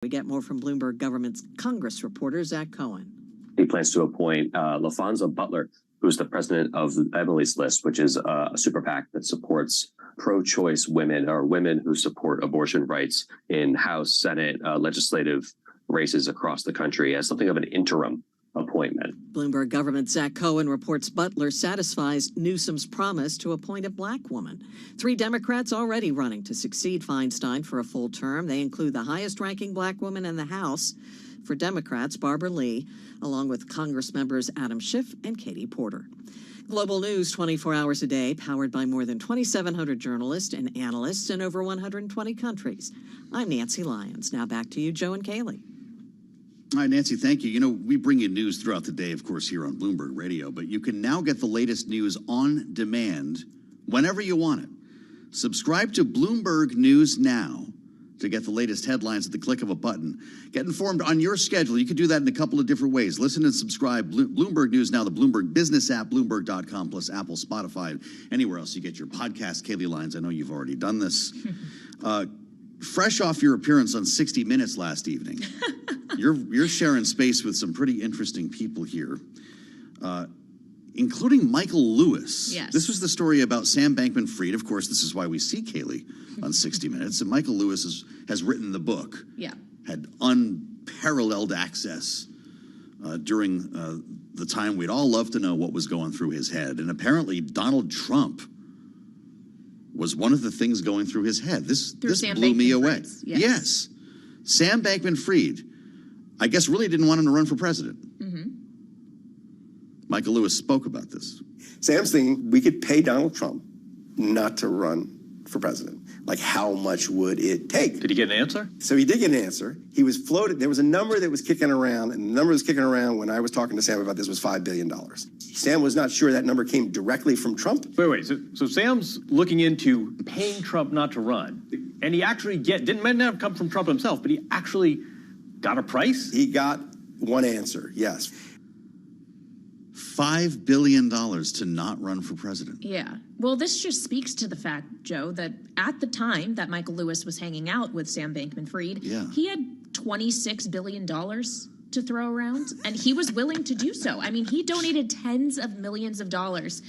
We get more from Bloomberg government's Congress reporter, Zach Cohen. He plans to appoint LaFonza Butler, who's the president of Emily's List, which is a super PAC that supports pro-choice women or women who support abortion rights in House, Senate, legislative races across the country as something of an interim appointment. Bloomberg government Zach Cohen reports Butler satisfies Newsom's promise to appoint a black woman. 3 Democrats already running to succeed Feinstein for a full term. They include the highest-ranking black woman in the House. For Democrats, Barbara Lee, along with Congress members Adam Schiff and Katie Porter. Global news 24 hours a day, powered by more than 2,700 journalists and analysts in over 120 countries. I'm Nancy Lyons. Now back to you, Joe and Kaylee. All right, Nancy, thank you. You know, we bring you news throughout the day, of course, here on Bloomberg Radio, but you can now get the latest news on demand whenever you want it. Subscribe to Bloomberg News Now to get the latest headlines at the click of a button. Get informed on your schedule. You can do that in a couple of different ways. Listen and subscribe. Bloomberg News Now, the Bloomberg Business app, Bloomberg.com, plus Apple, Spotify, and anywhere else you get your podcast. Kaylee Lyons, I know you've already done this. Fresh off your appearance on 60 Minutes last evening, you're sharing space with some pretty interesting people here, including Michael Lewis. Yes. This was the story about Sam Bankman-Fried. Of course, this is why we see Kaylee on 60 Minutes. And Michael Lewis has written the book. Yeah. Had unparalleled access during the time we'd all love to know what was going through his head. And apparently Donald Trump was one of the things going through his head. This blew me away. Yes. Sam Bankman-Fried, I guess, really didn't want him to run for president. Michael Lewis spoke about this. Sam's thinking we could pay Donald Trump not to run for president. Like, how much would it take? Did he get an answer? So he did get an answer. He was floated. There was a number that was kicking around, and the number that was kicking around when I was talking to Sam about this was $5 billion. Sam was not sure that number came directly from Trump. Wait. So Sam's looking into paying Trump not to run, and he actually might not have come from Trump himself, but he actually got a price? He got one answer, yes. $5 billion to not run for president. Yeah. Well, this just speaks to the fact, Joe, that at the time that Michael Lewis was hanging out with Sam Bankman-Fried, he had $26 billion to throw around, and he was willing to do so. I mean, he donated tens of millions of dollars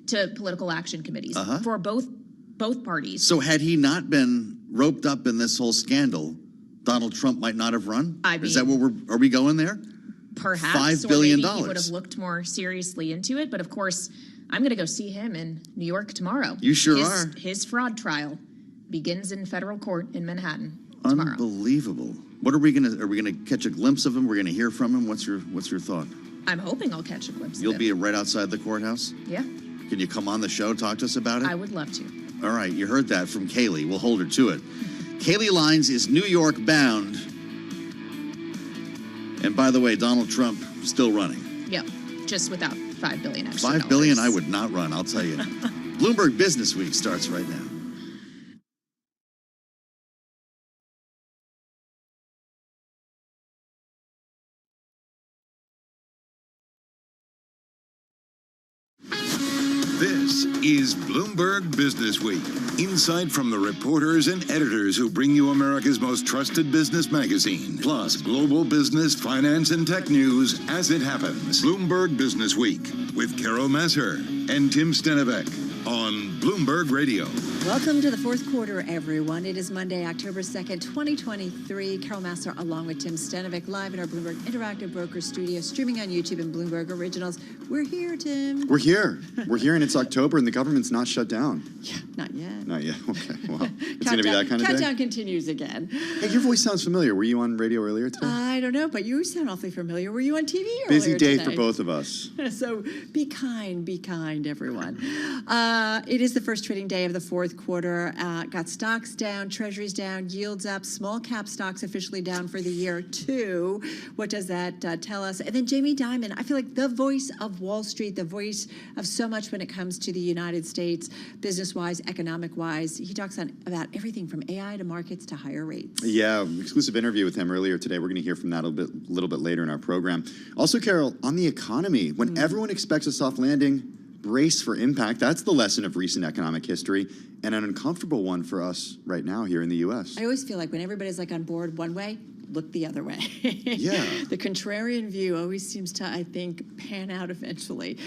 to political action committees for both parties. So had he not been roped up in this whole scandal, Donald Trump might not have run? Is that what are we going there? Perhaps. $5 billion. Or maybe he would have looked more seriously into it. But of course, I'm going to go see him in New York tomorrow. You sure are. His fraud trial begins in federal court in Manhattan tomorrow. Unbelievable. What are we going to catch a glimpse of him? We're going to hear from him. What's your thought? I'm hoping I'll catch a glimpse of him. You'll be right outside the courthouse? Yeah. Can you come on the show, talk to us about it? I would love to. All right, you heard that from Kaylee. We'll hold her to it. Kaylee Lyons is New York bound. And by the way, Donald Trump still running. Yep, just without $5 billion extra. $5 billion, I would not run, I'll tell you. Bloomberg Business Week starts right now. This is Bloomberg Business Week. Insight from the reporters and editors who bring you America's most trusted business magazine. Plus, global business, finance, and tech news as it happens. Bloomberg Business Week with Carol Masser and Tim Stenivek on Bloomberg Radio. Welcome to the fourth quarter, everyone. It is Monday, October 2nd, 2023. Carol Masser along with Tim Stenivek live in our Bloomberg Interactive Broker studio, streaming on YouTube and Bloomberg Originals. We're here, Tim. We're here, and it's October, and the government's not shut down. Yeah, not yet. Not yet. Okay, well, it's going to be that kind of day. Countdown continues again. Hey, your voice sounds familiar. Were you on radio earlier today? I don't know, but you sound awfully familiar. Were you on TV earlier Busy day today? for both of us. So be kind, everyone. It is the first trading day of the fourth quarter. Got stocks down, treasuries down, yields up, small cap stocks officially down for the year too. What does that tell us? And then Jamie Dimon, I feel like the voice of Wall Street, the voice of so much when it comes to the United States, business-wise, economic-wise. He talks about everything from AI to markets to higher rates. Yeah, exclusive interview with him earlier today. We're going to hear from that a little bit later in our program. Also, Carol, on the economy, when everyone expects a soft landing, brace for impact. That's the lesson of recent economic history, and an uncomfortable one for us right now here in the U.S. I always feel like when everybody's like on board one way, look the other way. Yeah. The contrarian view always seems to, I think, pan out eventually.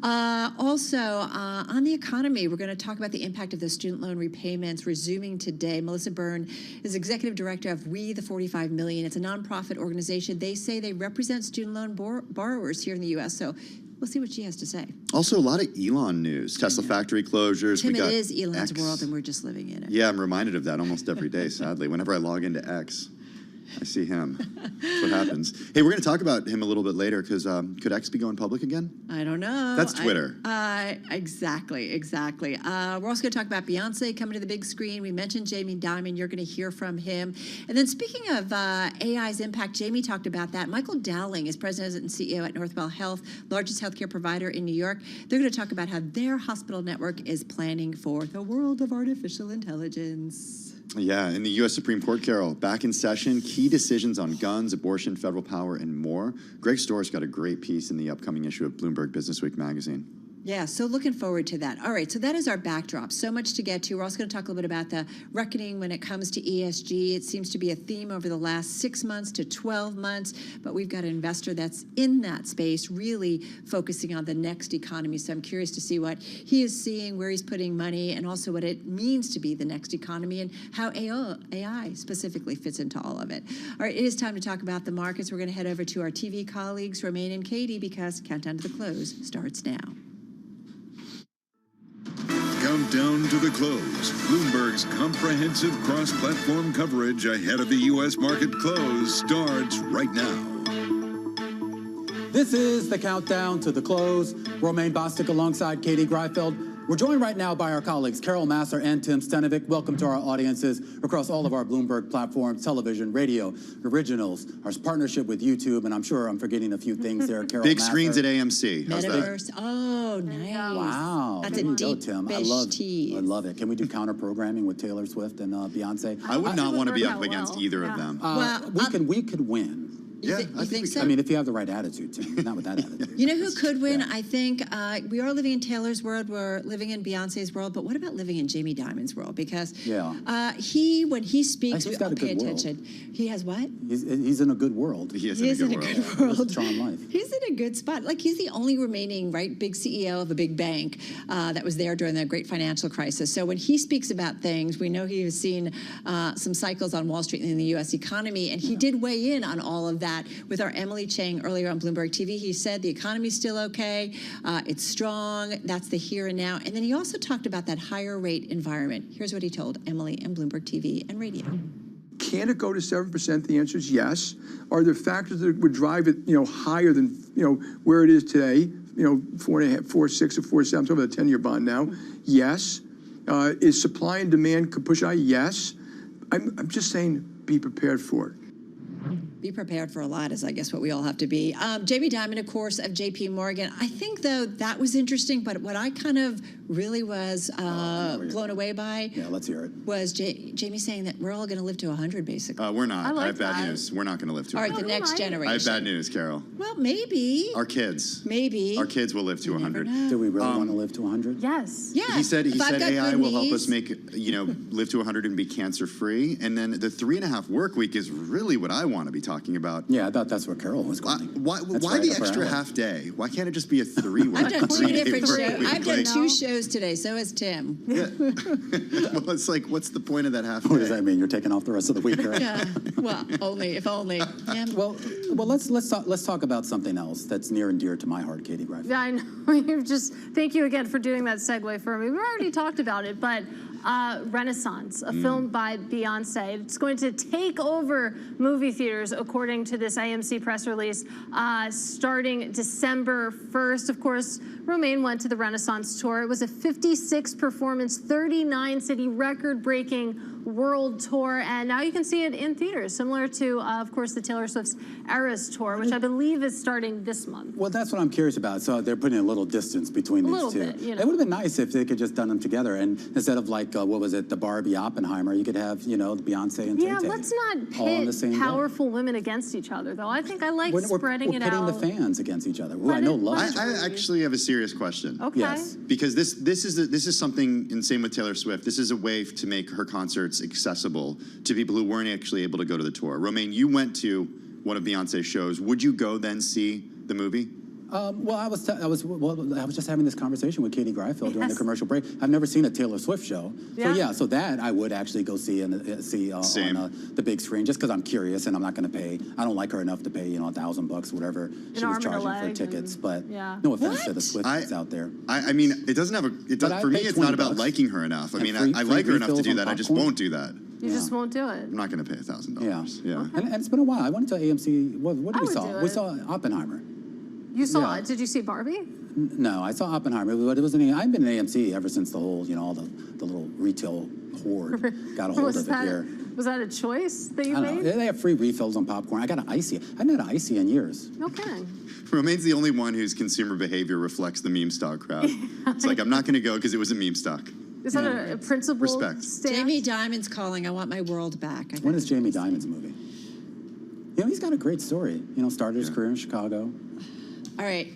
Also, on the economy, we're going to talk about the impact of the student loan repayments resuming today. Melissa Byrne is executive director of We the 45 Million. It's a nonprofit organization. They say they represent student loan borrowers here in the U.S., so we'll see what she has to say. Also, a lot of Elon news. Tesla factory closures. Tim, we got it is Elon's X. world, and we're just living in it. Yeah, I'm reminded of that almost every day, sadly. Whenever I log into X, I see him. That's what happens. Hey, we're going to talk about him a little bit later because could X be going public again? I don't know. That's Twitter. Exactly. We're also going to talk about Beyonce coming to the big screen. We mentioned Jamie Dimon. You're going to hear from him. And then speaking of AI's impact, Jamie talked about that. Michael Dowling is president and CEO at Northwell Health, largest healthcare provider in New York. They're going to talk about how their hospital network is planning for the world of artificial intelligence. Yeah, in the U.S. Supreme Court, Carol, back in session, key decisions on guns, abortion, federal power, and more. Greg Storr's got a great piece in the upcoming issue of Bloomberg Businessweek magazine. Yeah, so looking forward to that. All right, so that is our backdrop. So much to get to. We're also going to talk a little bit about the reckoning when it comes to ESG. It seems to be a theme over the last 6 months to 12 months, but we've got an investor that's in that space, really focusing on the next economy. So I'm curious to see what he is seeing, where he's putting money, and also what it means to be the next economy and how AI specifically fits into all of it. All right, it is time to talk about the markets. We're going to head over to our TV colleagues, Romaine and Katie, because Countdown to the Close starts now. Countdown to the Close. Bloomberg's comprehensive cross-platform coverage ahead of the U.S. market close starts right now. This is the Countdown to the Close. Romaine Bostick alongside Katie Greifeld. We're joined right now by our colleagues, Carol Massar and Tim Stenovic. Welcome to our audiences across all of our Bloomberg platforms, television, radio, originals, our partnership with YouTube, and I'm sure I'm forgetting a few things there. Carol Big Massar. screens at AMC. How's Metaverse. Oh, nice. Wow. That's There a you go, deep Tim. I love it. Can we do counter programming with Taylor Swift and Beyonce? I would not want to be up against either of them. We could win. You think so? I mean, if you have the right attitude, Tim. Not with that attitude. You know who could win? I think we are living in Taylor's world. We're living in Beyonce's world. But what about living in Jamie Dimon's world? Because when he speaks, we all pay attention. He has what? He's in a good world. He is in a good world. Charmed life. He's in a good spot. Like, he's the only remaining, big CEO of a big bank that was there during the great financial crisis. So when he speaks about things, we know he has seen some cycles on Wall Street and in the U.S. economy. And he did weigh in on all of that with our Emily Chang earlier on Bloomberg TV. He said the economy's still okay. It's strong. That's the here and now. And then he also talked about that higher rate environment. Here's what he told Emily and Bloomberg TV and radio. Can it go to 7%? The answer is yes. Are there factors that would drive it, higher than, where it is today? 4.5, 4.6, or 4.7. I'm talking about a 10-year bond now. Yes. Is supply and demand could push high? Yes. I'm just saying, be prepared for it. Be prepared for a lot is, I guess, what we all have to be. Jamie Dimon, of course, of J.P. Morgan. I think, though, that was interesting, but what I kind of really was blown away by let's hear it. Was Jamie saying that we're all going to live to 100, basically. We're not. I have bad news. We're not going to live to 100. All right, the next generation. I have bad news, Carol. Well, maybe. Our kids. Maybe. Our kids will live to 100. Do we really want to live to 100? Yes. Yeah. He said AI will help us make, live to 100 and be cancer-free. And then the 3.5 work week is really what I want to be talking about. Yeah, I thought that's where Carol was going. Why the extra half day? Why can't it just be a 3 week? I've done 2 different shows. I've done 2 shows today. So has Tim. Yeah. Well, it's like, what's the point of that half day? What does that mean? You're taking off the rest of the week, right? Yeah. Well, if only. Yeah. Well, let's talk about something else that's near and dear to my heart, Katie Greifeld. Yeah, I know. Thank you again for doing that segue for me. We already talked about it, but Renaissance, a film by Beyonce. It's going to take over movie theaters, according to this AMC press release, starting December 1st. Of course, Romaine went to the Renaissance tour. It was a 56-performance, 39-city, record-breaking world tour, and now you can see it in theaters, similar to, of course, the Taylor Swift's Eras tour, which I believe is starting this month. Well, that's what I'm curious about. So they're putting a little distance between these two. Bit, It would have been nice if they could just done them together, and instead of like, what was it, the Barbie Oppenheimer, you could have, the Beyonce and Yeah, Tay-Tay let's not pit powerful women against each other, though. I think I like spreading it out. We're pitting the fans against each other, who I know love. I actually have a serious question. Okay. Yes. Because this is something, and same with Taylor Swift, this is a way to make her concerts concerts accessible to people who weren't actually able to go to the tour. Romaine, you went to one of Beyonce's shows. Would you go then see the movie? Well, I was just having this conversation with Katie Greifeld during the commercial break. I've never seen a Taylor Swift show, so that I would actually go see on the big screen, just because I'm curious and I'm not going to pay. I don't like her enough to pay $1,000, whatever she was charging for tickets. But no offense to the Swifties out there. I mean, it doesn't have a. For me, it's not about liking her enough. I mean, I like her enough to do that. I just won't do that. You just won't do it. I'm not going to pay $1,000. Yeah. And it's been a while. I went to AMC. What did we saw? We saw Oppenheimer. You saw it. Did you see Barbie? No, I saw Oppenheimer. It wasn't. I've been in AMC ever since the whole, all the little retail horde got a hold of it here. Was that a choice that you I made? don't know. They have free refills on popcorn. I got an icy. I haven't had an icy in years. No kidding. Romaine's the only one whose consumer behavior reflects the meme stock crowd. It's like, I'm not going to go because it was a meme stock. Is that a principle? Respect. Jamie Dimon's calling. I want my world back. When is Jamie Dimon's movie? He's got a great story. Started his career in Chicago. All right.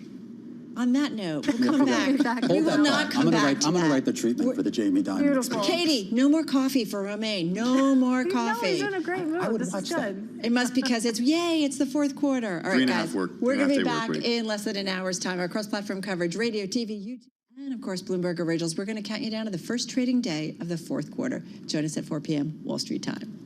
On that note, we'll come back. We will not come back. I'm going to write the treatment for the Jamie Dimon. Beautiful. Katie, no more coffee for Romaine. No more coffee. He's in a great mood. I would this watch is that. good. It must because it's the fourth quarter. All right, guys. We're going to be back in less than an hour's time. Our cross-platform coverage, radio, TV, YouTube, and of course, Bloomberg Originals. We're going to count you down to the first trading day of the fourth quarter. Join us at 4 p.m. Wall Street time.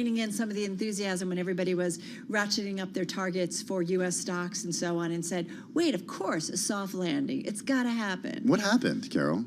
In some of the enthusiasm when everybody was ratcheting up their targets for U.S. stocks and so on, and said, wait, of course, a soft landing. It's got to happen. What happened, Carol?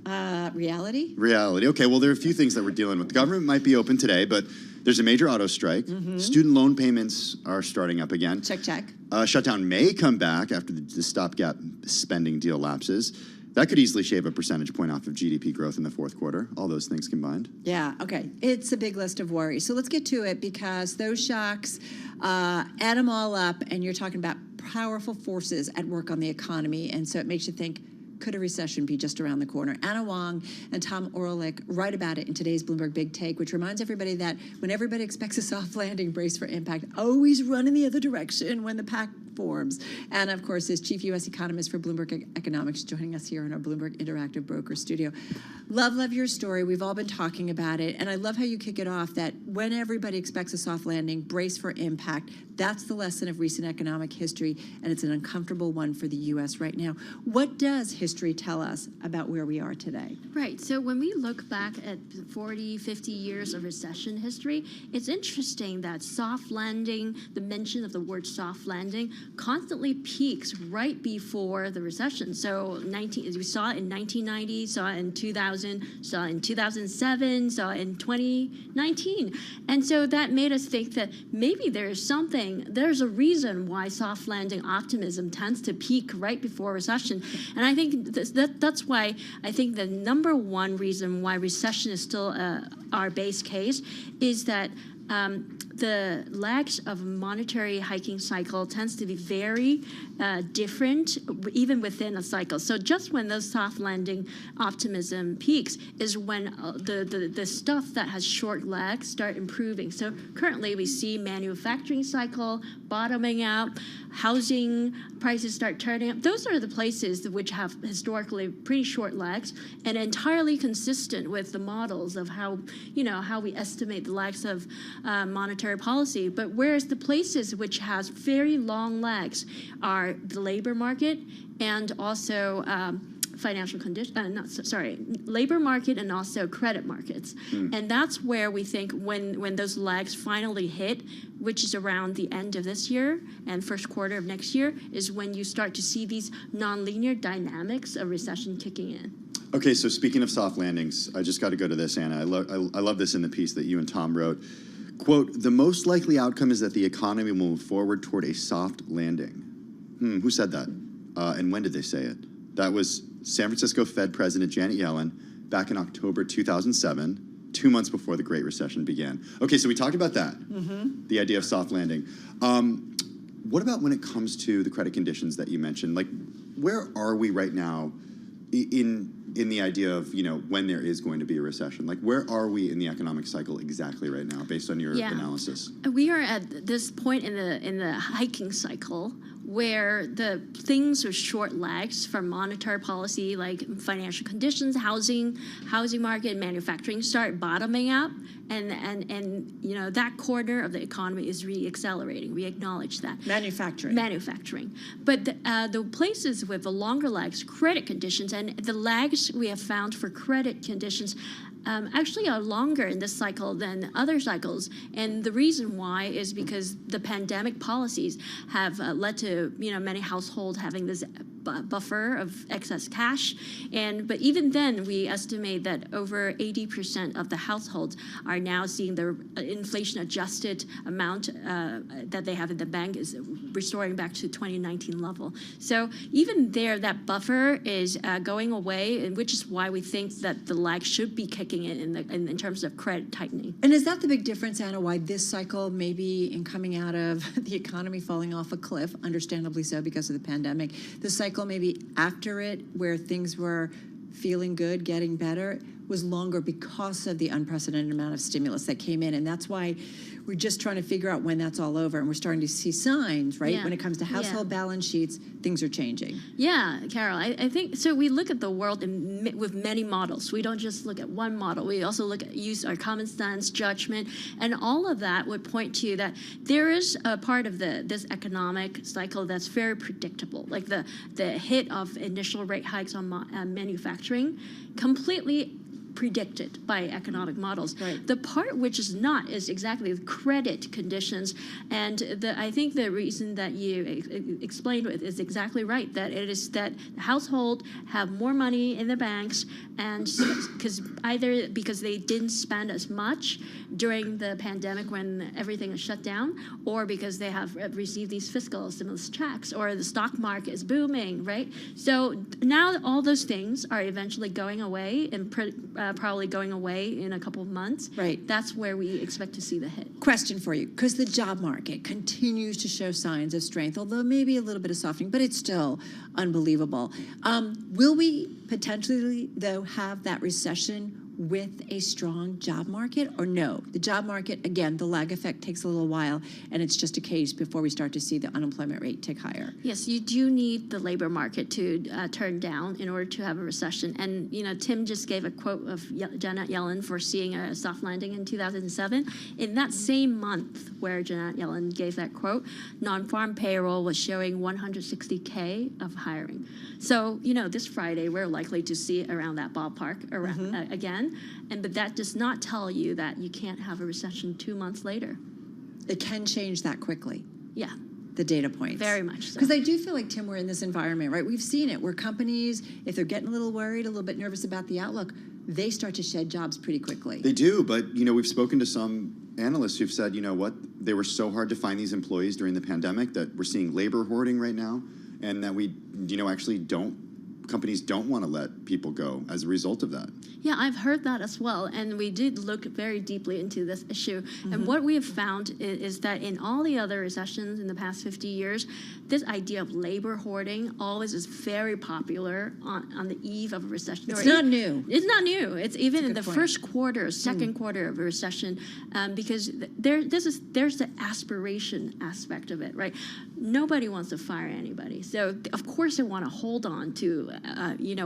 Reality. Reality. Okay, well, there are a few things that we're dealing with. The government might be open today, but there's a major auto strike. Student loan payments are starting up again. Check. Shutdown may come back after the stopgap spending deal lapses. That could easily shave a percentage point off of GDP growth in the fourth quarter, all those things combined. Yeah, okay. It's a big list of worries. So let's get to it, because those shocks, add them all up, and you're talking about powerful forces at work on the economy. And so it makes you think, could a recession be just around the corner? Anna Wong and Tom Orlik write about it in today's Bloomberg Big Take, which reminds everybody that when everybody expects a soft landing, brace for impact. Always run in the other direction when the pack forms. And of course, is chief U.S. economist for Bloomberg Economics, joining us here in our Bloomberg Interactive Broker studio. Love your story. We've all been talking about it. And I love how you kick it off, that when everybody expects a soft landing, brace for impact. That's the lesson of recent economic history, and it's an uncomfortable one for the U.S. right now. What does history tell us about where we are today? Right. So when we look back at 40, 50 years of recession history, it's interesting that soft landing, the mention of the word soft landing, constantly peaks right before the recession. So we saw it in 1990, saw it in 2000, saw it in 2007, saw it in 2019. And so that made us think that maybe there's a reason why soft landing optimism tends to peak right before recession. And I think that's why I think the number one reason why recession is still our base case is that the lags of monetary hiking cycle tends to be very different, even within a cycle. So just when those soft landing optimism peaks is when the stuff that has short lags start improving. So currently we see manufacturing cycle bottoming out, housing prices start turning up. Those are the places which have historically pretty short lags and entirely consistent with the models of how we estimate the lags of monetary policy. But whereas the places which has very long lags are the labor market and also financial condition, labor market and also credit markets. And that's where we think when those lags finally hit, which is around the end of this year and first quarter of next year, is when you start to see these nonlinear dynamics of recession kicking in. Okay, so speaking of soft landings, I just got to go to this, Anna. I love this in the piece that you and Tom wrote. Quote, the most likely outcome is that the economy will move forward toward a soft landing. Who said that? And when did they say it? That was San Francisco Fed President Janet Yellen back in October 2007, 2 months before the Great Recession began. Okay, so we talked about that, the idea of soft landing. What about when it comes to the credit conditions that you mentioned? Like, where are we right now in the idea of, when there is going to be a recession? Like, where are we in the economic cycle exactly right now, based on your analysis? We are at this point in the hiking cycle where the things are short lags from monetary policy, like financial conditions, housing market, manufacturing start bottoming out, and that corner of the economy is re-accelerating. We acknowledge that. Manufacturing. But the places with the longer lags, credit conditions, and the lags we have found for credit conditions actually are longer in this cycle than other cycles. And the reason why is because the pandemic policies have led to many households having this buffer of excess cash. But even then, we estimate that over 80% of the households are now seeing their inflation-adjusted amount that they have in the bank is restoring back to 2019 level. So even there, that buffer is going away, and which is why we think that the lag should be kicking in terms of credit tightening. And is that the big difference, Anna, why this cycle, maybe in coming out of the economy falling off a cliff, understandably so because of the pandemic, the cycle maybe after it, where things were feeling good, getting better, was longer because of the unprecedented amount of stimulus that came in. And that's why we're just trying to figure out when that's all over. And we're starting to see signs, right? When it comes to household balance sheets, things are changing. Yeah, Carol, I think, so we look at the world with many models. We don't just look at one model. We also use our common sense, judgment, and all of that would point to that there is a part of this economic cycle that's very predictable. Like the hit of initial rate hikes on manufacturing, completely predicted by economic models. Right. The part which is not is exactly the credit conditions, and I think the reason that you explained is exactly right. That it is that household have more money in their banks, and either because they didn't spend as much during the pandemic when everything is shut down, or because they have received these fiscal stimulus checks, or the stock market is booming, right? So now all those things are eventually going away, and probably going away in a couple of months. Right. That's where we expect to see the hit. Question for you, because the job market continues to show signs of strength, although maybe a little bit of softening, but it's still unbelievable. Will we potentially, though, have that recession with a strong job market, or no? The job market, again, the lag effect takes a little while, and it's just a case before we start to see the unemployment rate tick higher. Yes, you do need the labor market to turn down in order to have a recession. And Tim just gave a quote of Janet Yellen foreseeing a soft landing in 2007. In that same month where Janet Yellen gave that quote, non-farm payroll was showing 160K of hiring. So this Friday we're likely to see around that ballpark again. But that does not tell you that you can't have a recession 2 months later. It can change that quickly. Yeah. The data points. Very much so. Because I do feel like, Tim, we're in this environment, right? We've seen it where companies, if they're getting a little worried, a little bit nervous about the outlook, they start to shed jobs pretty quickly. They do, but we've spoken to some analysts who've said, they were so hard to find these employees during the pandemic that we're seeing labor hoarding right now, and that we, actually companies don't want to let people go as a result of that. Yeah, I've heard that as well, and we did look very deeply into this issue. And what we have found is that in all the other recessions in the past 50 years, this idea of labor hoarding always is very popular on the eve of a recession. It's not new. It's not new. It's even in the first quarter, second quarter of a recession, because there's the aspiration aspect of it, right? Nobody wants to fire anybody, so of course they want to hold on to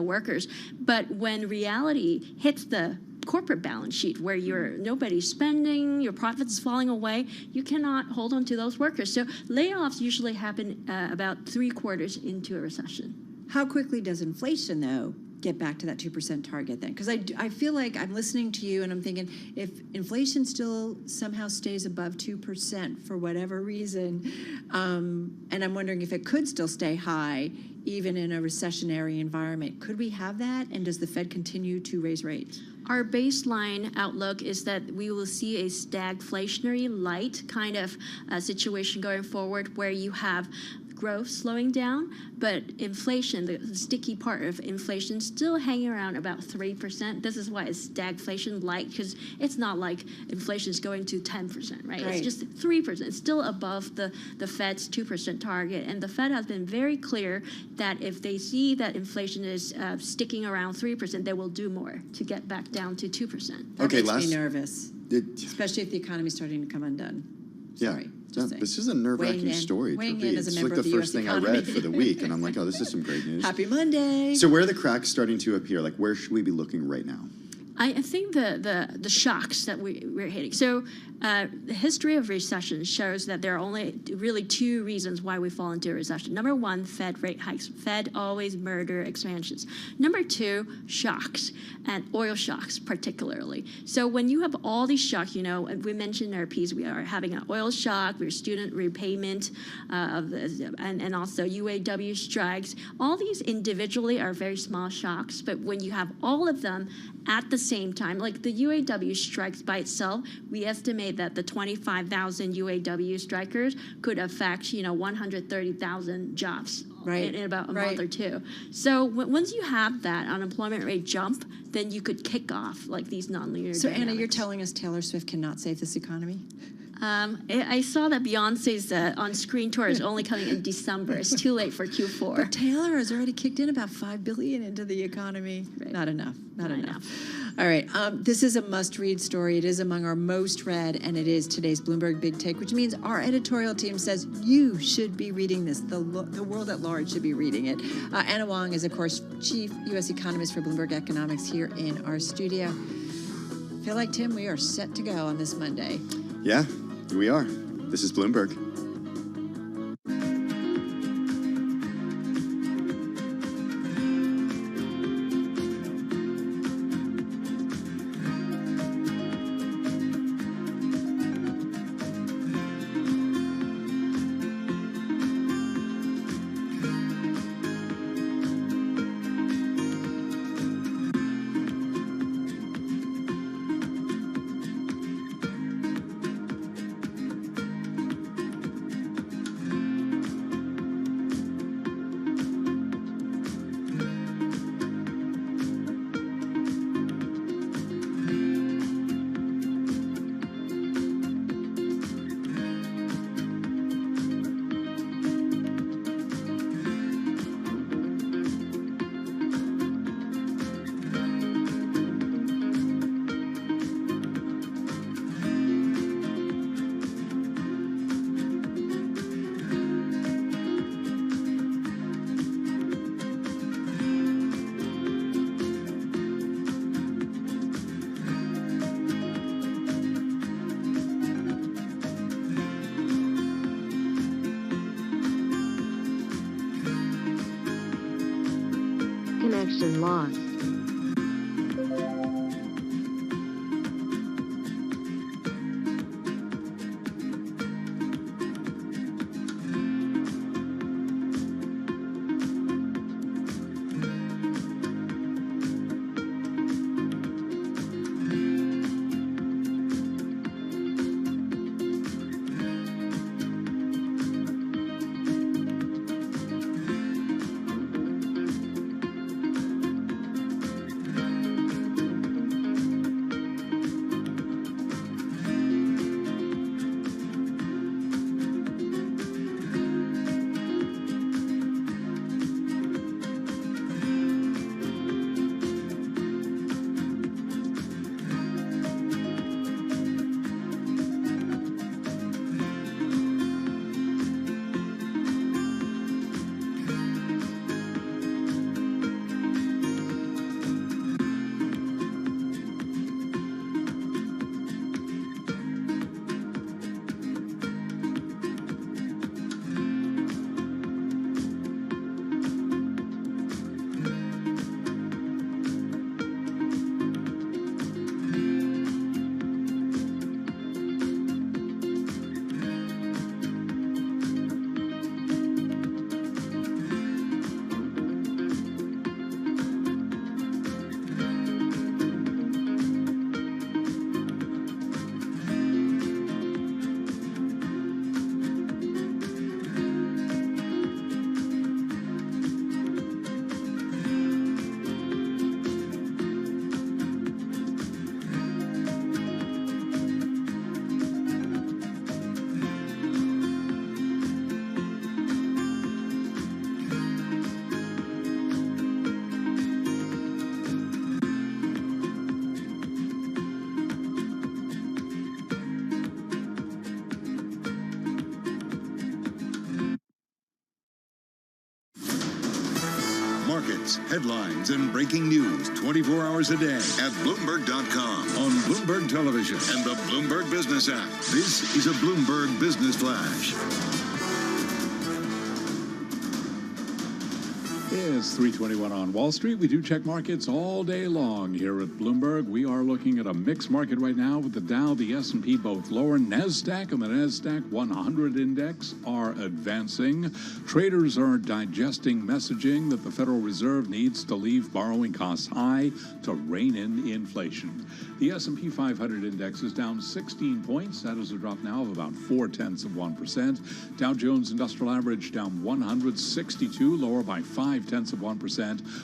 workers. But when reality hits the corporate balance sheet, where nobody's spending, your profits falling away, you cannot hold on to those workers. So layoffs usually happen about 3 quarters into a recession. How quickly does inflation, though, get back to that 2% target then? Because I feel like I'm listening to you and I'm thinking, if inflation still somehow stays above 2% for whatever reason, and I'm wondering if it could still stay high even in a recessionary environment, could we have that? And does the Fed continue to raise rates? Our baseline outlook is that we will see a stagflationary light kind of situation going forward, where you have growth slowing down, but inflation, the sticky part of inflation, still hanging around about 3%. This is why it's stagflation-like, because it's not like inflation is going to 10%, right? It's just 3%. It's still above the Fed's 2% target. And the Fed has been very clear that if they see that inflation is sticking around 3%, they will do more to get back down to 2%. That makes me nervous, especially if the economy is starting to come undone. Sorry. This is a nerve-wracking story. It's like the first thing I read for the week, and I'm like, oh, this is some great news. Happy Monday. So where are the cracks starting to appear? Like, where should we be looking right now? I think the shocks that we're hitting. So the history of recession shows that there are only really two reasons why we fall into a recession. Number one, Fed rate hikes. Fed always murder expansions. Number two, shocks, and oil shocks particularly. So when you have all these shocks, we mentioned in our piece, we are having an oil shock, we're student repayment, and also UAW strikes. All these individually are very small shocks, but when you have all of them at the same time, like the UAW strikes by itself, we estimate that the 25,000 UAW strikers could affect, 130,000 jobs in about a month or two. So once you have that unemployment rate jump, then you could kick off like these nonlinear So dynamics. Anna, you're telling us Taylor Swift cannot save this economy? I saw that Beyonce's on-screen tour is only coming in December. It's too late for Q4. But Taylor has already kicked in about $5 billion into the economy. Not enough. Not enough. All right. This is a must-read story. It is among our most read, and it is today's Bloomberg Big Take, which means our editorial team says you should be reading this. The world at large should be reading it. Anna Wong is, of course, chief U.S. economist for Bloomberg Economics here in our studio. I feel like, Tim, we are set to go on this Monday. Yeah, we are. This is Bloomberg. Connection lost. markets, headlines, and breaking news 24 hours a day at Bloomberg.com, on Bloomberg Television, and the Bloomberg Business app. This is a Bloomberg Business Flash. It's 3:21 on Wall Street. We do check markets all day long here at Bloomberg. We are looking at a mixed market right now with the Dow, the S&P both lower. NASDAQ and the NASDAQ 100 index are advancing. Traders are digesting messaging that the Federal Reserve needs to leave borrowing costs high to rein in inflation. The S&P 500 index is down 16 points. That is a drop now of about 0.4%. Dow Jones Industrial Average down 162, lower by 0.5%,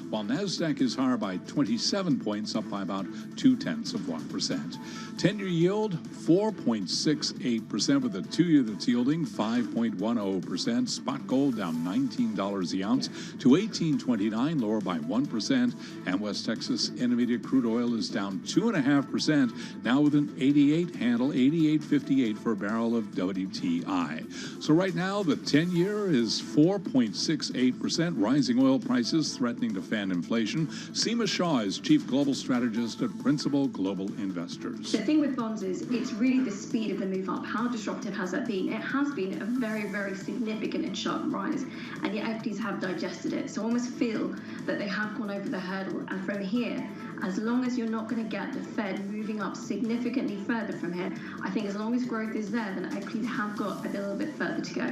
while NASDAQ is higher by 27 points, up by about 0.2%. 10-year yield, 4.68%, with a 2-year that's yielding 5.10%. Spot gold down $19 the ounce to $18.29, lower by 1%. And West Texas Intermediate crude oil is down 2.5%, now with an 88 handle, 88.58 for a barrel of WTI. So right now, the 10-year is 4.68%, rising oil prices threatening to fan inflation. Seema Shah is Chief Global Strategist at Principal Global Investors. The thing with bonds is it's really the speed of the move up. How disruptive has that been? It has been a very, very significant and sharp rise, and yet equities have digested it. So I almost feel that they have gone over the hurdle, and from here, as long as you're not going to get the Fed moving up significantly further from here, I think as long as growth is there, then equities have got a little bit further to go.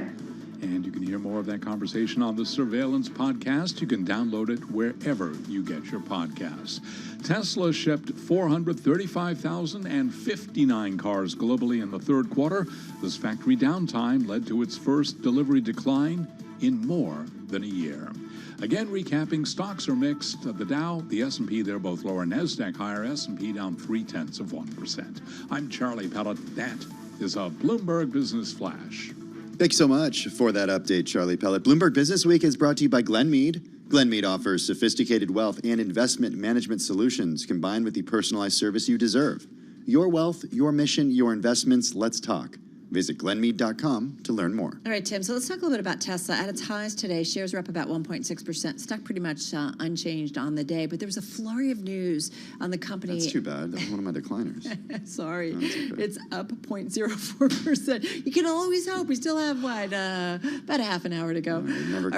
And you can hear more of that conversation on the Surveillance podcast. You can download it wherever you get your podcasts. Tesla shipped 435,059 cars globally in the third quarter. This factory downtime led to its first delivery decline in more than a year. Again, recapping, stocks are mixed. The Dow, the S&P, they're both lower. NASDAQ higher, S&P down 0.3%. I'm Charlie Pellet. That is a Bloomberg Business Flash. Thank you so much for that update, Charlie Pellet. Bloomberg Business Week is brought to you by Glenmead. Glenmead offers sophisticated wealth and investment management solutions combined with the personalized service you deserve. Your wealth, your mission, your investments. Let's talk. Visit glenmead.com to learn more. All right, Tim, so let's talk a little bit about Tesla. At its highs today, shares are up about 1.6%. Stock pretty much unchanged on the day, but there was a flurry of news on the company. That's too bad. That was one of my decliners. Sorry. No, okay. It's up 0.04%. You can always hope. We still have, about a half an hour to go. Never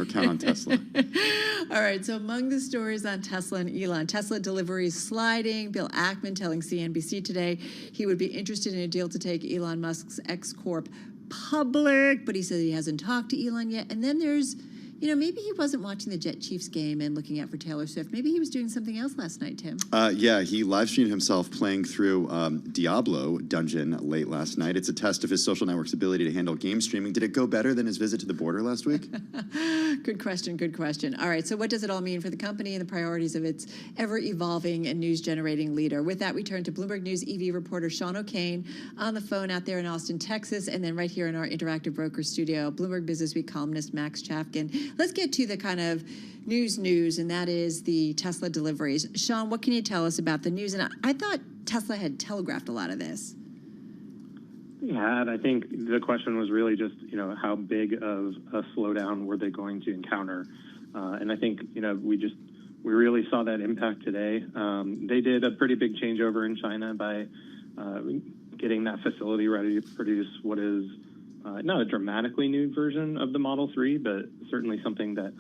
count on Tesla. All right, so among the stories on Tesla and Elon, Tesla deliveries sliding. Bill Ackman telling CNBC today he would be interested in a deal to take Elon Musk's X-Corp public, but he said he hasn't talked to Elon yet. And then there's, maybe he wasn't watching the Jet Chiefs game and looking out for Taylor Swift. Maybe he was doing something else last night, Tim. Yeah, he live streamed himself playing through Diablo Dungeon late last night. It's a test of his social network's ability to handle game streaming. Did it go better than his visit to the border last week? Good question. All right, so what does it all mean for the company and the priorities of its ever-evolving and news-generating leader? With that, we turn to Bloomberg News EV reporter Sean O'Kane on the phone out there in Austin, Texas, and then right here in our interactive broker studio, Bloomberg Business Week columnist Max Chafkin. Let's get to the kind of news, and that is the Tesla deliveries. Sean, what can you tell us about the news? And I thought Tesla had telegraphed a lot of this. Yeah, and I think the question was really just, how big of a slowdown were they going to encounter? And I think, we really saw that impact today. They did a pretty big changeover in China by getting that facility ready to produce what is not a dramatically new version of the Model 3, but certainly something that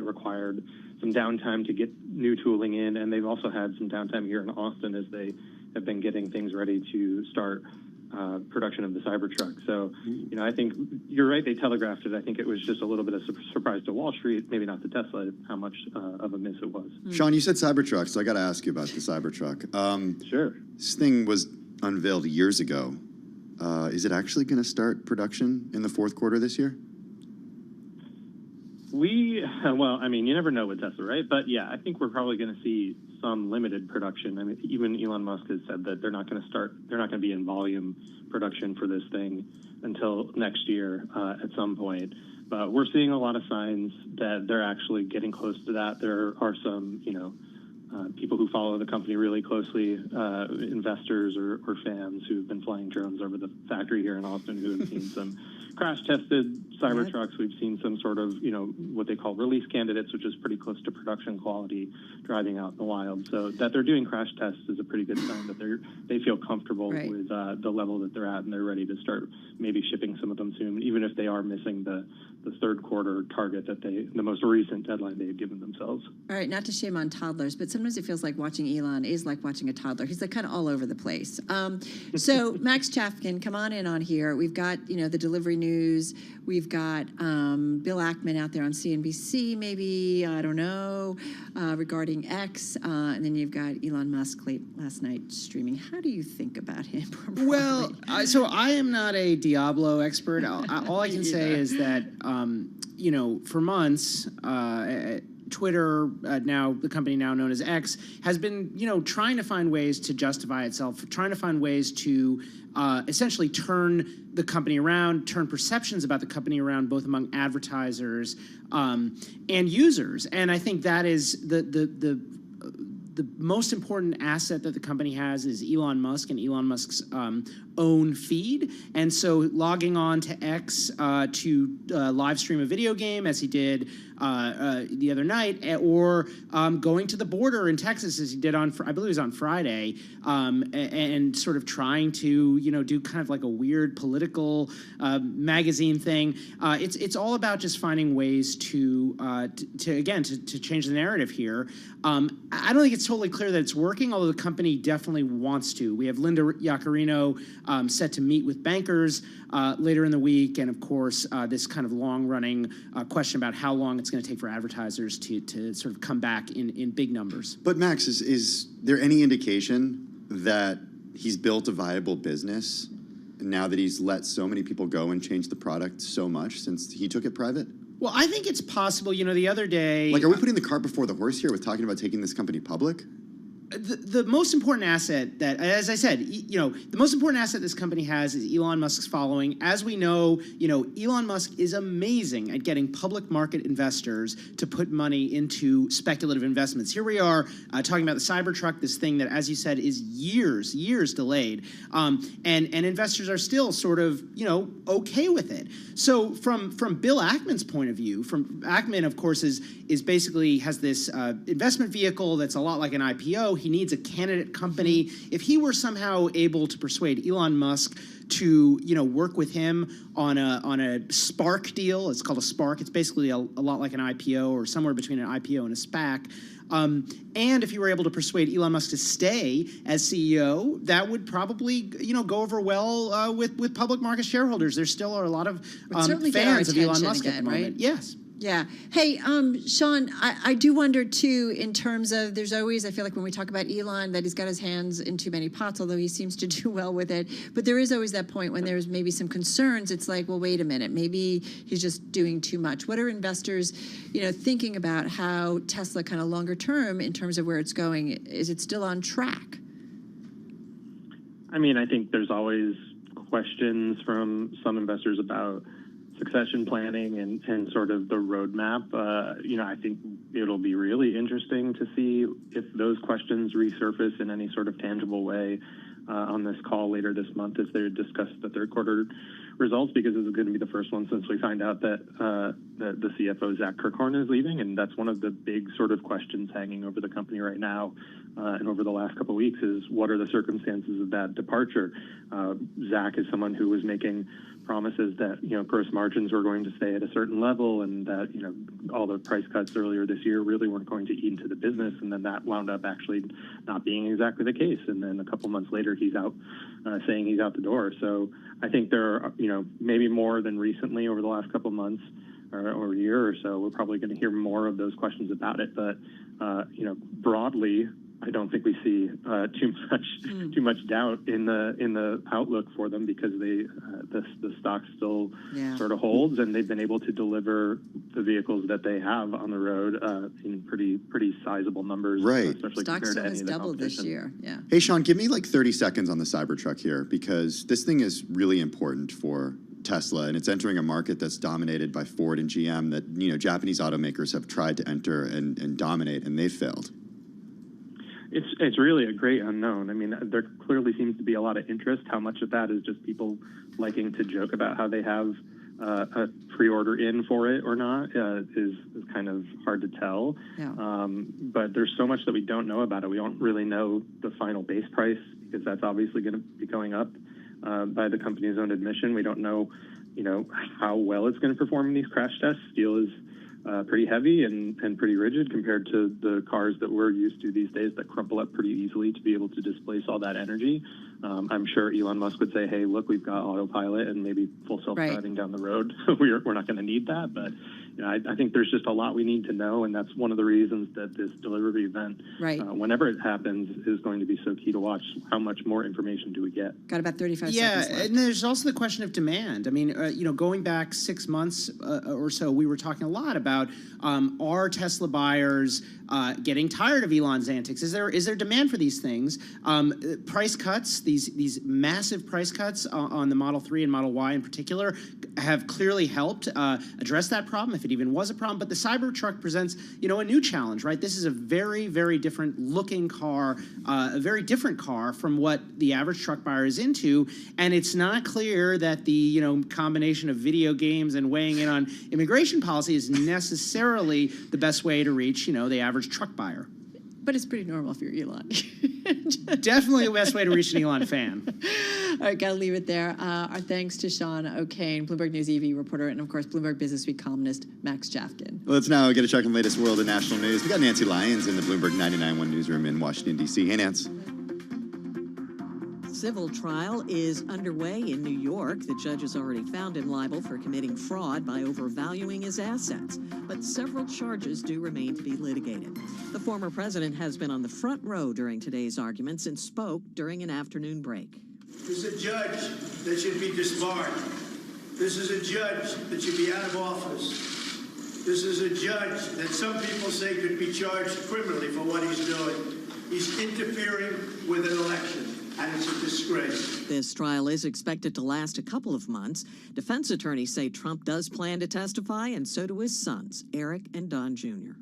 required some downtime to get new tooling in. And they've also had some downtime here in Austin as they have been getting things ready to start production of the Cybertruck. So, I think you're right. They telegraphed it. I think it was just a little bit of surprise to Wall Street, maybe not to Tesla, how much of a miss it was. Sean, you said Cybertruck, so I got to ask you about the Cybertruck. Sure. This thing was unveiled years ago. Is it actually going to start production in the fourth quarter this year? You never know with Tesla, right? But yeah, I think we're probably going to see some limited production. I mean, even Elon Musk has said that they're not going to be in volume production for this thing until next year at some point. But we're seeing a lot of signs that they're actually getting close to that. There are some, people who follow the company really closely, investors or fans who've been flying drones over the factory here in Austin, who have seen some crash-tested Cybertrucks. We've seen some sort of, what they call release candidates, which is pretty close to production quality, driving out in the wild. So that they're doing crash tests is a pretty good sign that they feel comfortable with the level that they're at, and they're ready to start maybe shipping some of them soon, even if they are missing the third quarter target that the most recent deadline they had given themselves. All right, not to shame on toddlers, but sometimes it feels like watching Elon is like watching a toddler. He's like kind of all over the place. So Max Chafkin, come on in on here. We've got, the delivery news. We've got Bill Ackman out there on CNBC, maybe, I don't know, regarding X. And then you've got Elon Musk last night streaming. How do you think about him? Well, so I am not a Diablo expert. All I can say is that, for months, Twitter, now the company now known as X, has been, trying to find ways to justify itself, trying to find ways to essentially turn the company around, turn perceptions about the company around, both among advertisers and users. And I think that is the most important asset that the company has is Elon Musk and Elon Musk's own feed. And so logging on to X to live stream a video game, as he did the other night, or going to the border in Texas, as he did on, I believe it was on Friday, and sort of trying to, do kind of like a weird political magazine thing. It's all about just finding ways to change the narrative here. I don't think it's totally clear that it's working, although the company definitely wants to. We have Linda Yaccarino set to meet with bankers later in the week, and of course, this kind of long-running question about how long it's going to take for advertisers to sort of come back in big numbers. But Max, is there any indication that he's built a viable business now that he's let so many people go and changed the product so much since he took it private? Well, I think it's possible. The other day... Like, are we putting the cart before the horse here with talking about taking this company public? The most important asset that, as I said, the most important asset this company has is Elon Musk's following. As we know, Elon Musk is amazing at getting public market investors to put money into speculative investments. Here we are talking about the Cybertruck, this thing that, as you said, is years delayed, and investors are still sort of, okay with it. So from Bill Ackman's point of view, Ackman, of course, is basically has this investment vehicle that's a lot like an IPO. He needs a candidate company. If he were somehow able to persuade Elon Musk to, work with him on a SPARC deal, it's called a SPARC. It's basically a lot like an IPO or somewhere between an IPO and a SPAC. And if you were able to persuade Elon Musk to stay as CEO, that would probably, go over well with public market shareholders. There still are a lot of fans of Elon Musk at the moment. Right? Yes. Yeah. Hey, Sean, I do wonder, too, in terms of there's always, I feel like when we talk about Elon, that he's got his hands in too many pots, although he seems to do well with it. But there is always that point when there's maybe some concerns. It's like, well, wait a minute, maybe he's just doing too much. What are investors, thinking about how Tesla kind of longer term in terms of where it's going? Is it still on track? I mean, I think there's always questions from some investors about succession planning and sort of the roadmap. I think it'll be really interesting to see if those questions resurface in any sort of tangible way on this call later this month as they discuss the third quarter results, because this is going to be the first one since we find out that the CFO, Zach Kirkhorn, is leaving. And that's one of the big sort of questions hanging over the company right now and over the last couple of weeks is what are the circumstances of that departure? Zach is someone who was making promises that, gross margins were going to stay at a certain level and that, all the price cuts earlier this year really weren't going to eat into the business. And then that wound up actually not being exactly the case. And then a couple months later, he's out saying he's out the door. So I think there are, maybe more than recently over the last couple months or a year or so, we're probably going to hear more of those questions about it. But, broadly, I don't think we see too much doubt in the outlook for them because the stock still sort of holds, and they've been able to deliver the vehicles that they have on the road in pretty sizable numbers, right? Especially stock compared still to any has of the doubled this competition. year. Yeah. Hey, Sean, give me like 30 seconds on the Cybertruck here because this thing is really important for Tesla, and it's entering a market that's dominated by Ford and GM that Japanese automakers have tried to enter and dominate, and they've failed. It's really a great unknown. I mean, there clearly seems to be a lot of interest. How much of that is just people liking to joke about how they have a pre-order in for it or not is kind of hard to tell. Yeah. But there's so much that we don't know about it. We don't really know the final base price because that's obviously going to be going up by the company's own admission. We don't know, how well it's going to perform in these crash tests. Steel is pretty heavy and pretty rigid compared to the cars that we're used to these days that crumple up pretty easily to be able to displace all that energy. I'm sure Elon Musk would say, hey, look, we've got autopilot and maybe full self-driving down the road. We're not going to need that. But I think there's just a lot we need to know, and that's one of the reasons that this delivery event, whenever it happens, is going to be so key to watch. How much more information do we get? Got about 35 seconds left. And there's also the question of demand. I mean, going back 6 months or so, we were talking a lot about are Tesla buyers getting tired of Elon's antics? Is there demand for these things? Price cuts, these massive price cuts on the Model 3 and Model Y in particular, have clearly helped address that problem, if it even was a problem. But the Cybertruck presents, a new challenge, right? This is a very, very different looking car, a very different car from what the average truck buyer is into. And it's not clear that the, combination of video games and weighing in on immigration policy is necessarily the best way to reach, the average truck buyer. But it's pretty normal if you're Elon. Definitely the best way to reach an Elon fan. All right, got to leave it there. Our thanks to Sean O'Kane, Bloomberg News EV reporter, and, of course, Bloomberg Businessweek columnist Max Jafkin. Well, let's now get a check on the latest world and national news. We got Nancy Lyons in the Bloomberg 99.1 newsroom in Washington, D.C. Hey, Nance. Civil trial is underway in New York. The judge has already found him liable for committing fraud by overvaluing his assets. But several charges do remain to be litigated. The former president has been on the front row during today's arguments and spoke during an afternoon break. This is a judge that should be disbarred. This is a judge that should be out of office. This is a judge that some people say could be charged criminally for what he's doing. He's interfering with an election. And it's a disgrace. This trial is expected to last a couple of months. Defense attorneys say Trump does plan to testify, and so do his sons, Eric and Don Jr.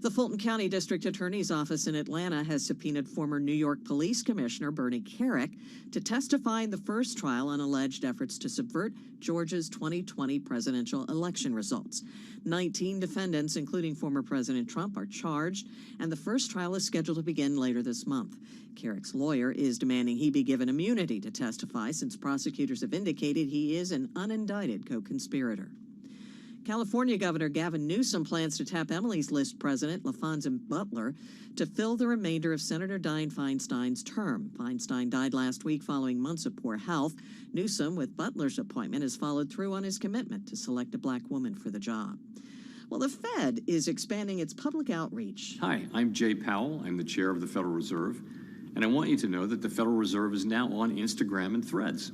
The Fulton County District Attorney's Office in Atlanta has subpoenaed former New York Police Commissioner Bernie Kerik to testify in the first trial on alleged efforts to subvert Georgia's 2020 presidential election results. 19 defendants, including former President Trump, are charged, and the first trial is scheduled to begin later this month. Kerik's lawyer is demanding he be given immunity to testify since prosecutors have indicated he is an unindicted co-conspirator. California Governor Gavin Newsom plans to tap Emily's List President LaFonza Butler to fill the remainder of Senator Dianne Feinstein's term. Feinstein died last week following months of poor health. Newsom, with Butler's appointment, has followed through on his commitment to select a black woman for the job. Well, the Fed is expanding its public outreach. Hi, I'm Jay Powell. I'm the chair of the Federal Reserve. And I want you to know that the Federal Reserve is now on Instagram and Threads.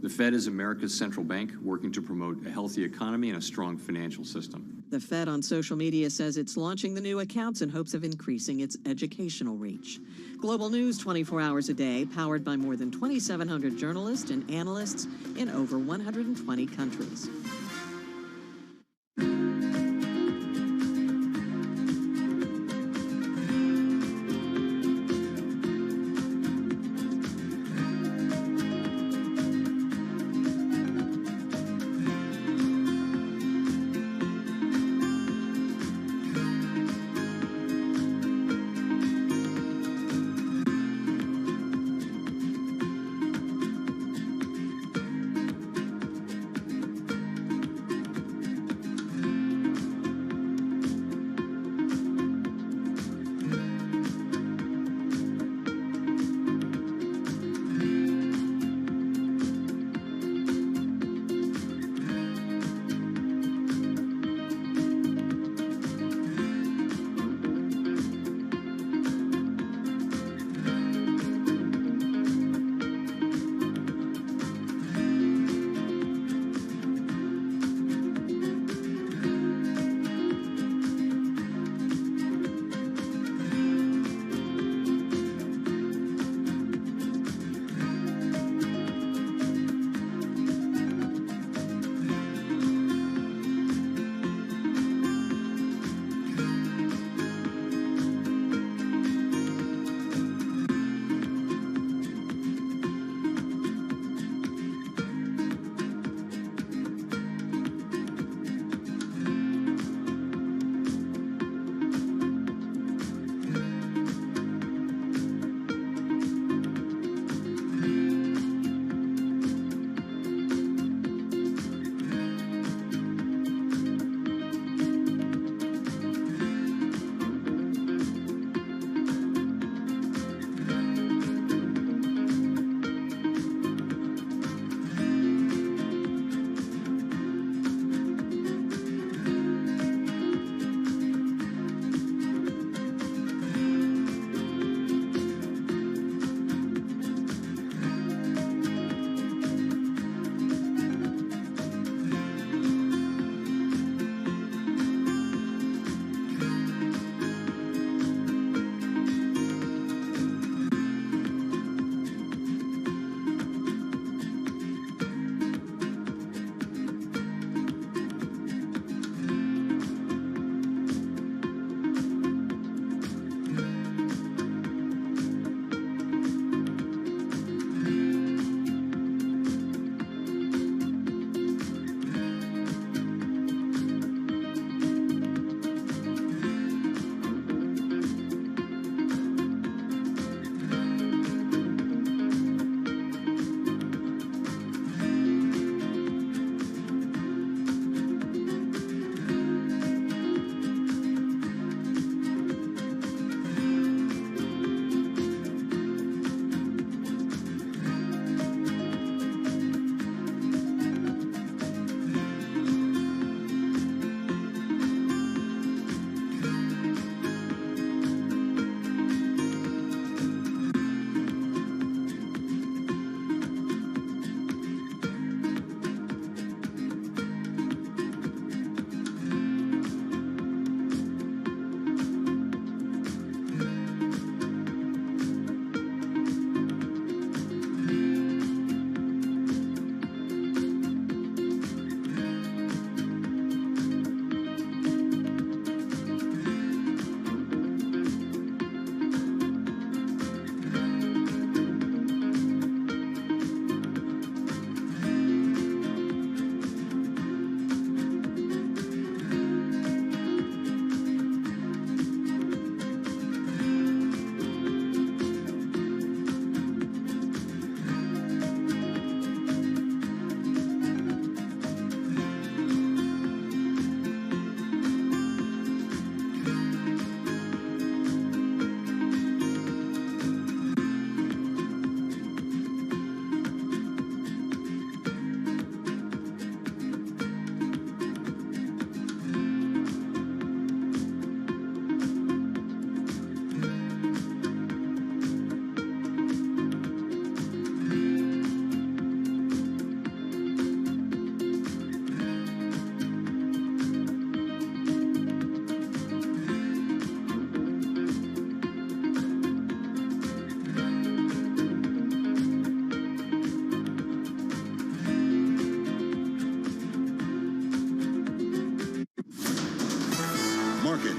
The Fed is America's central bank, working to promote a healthy economy and a strong financial system. The Fed on social media says it's launching the new accounts in hopes of increasing its educational reach. Global news 24 hours a day, powered by more than 2,700 journalists and analysts in over 120 countries.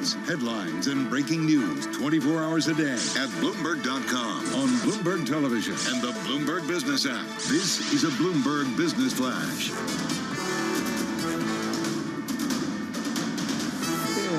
news, headlines, and breaking news 24 hours a day at Bloomberg.com, on Bloomberg Television, and the Bloomberg Business app. This is a Bloomberg Business Flash.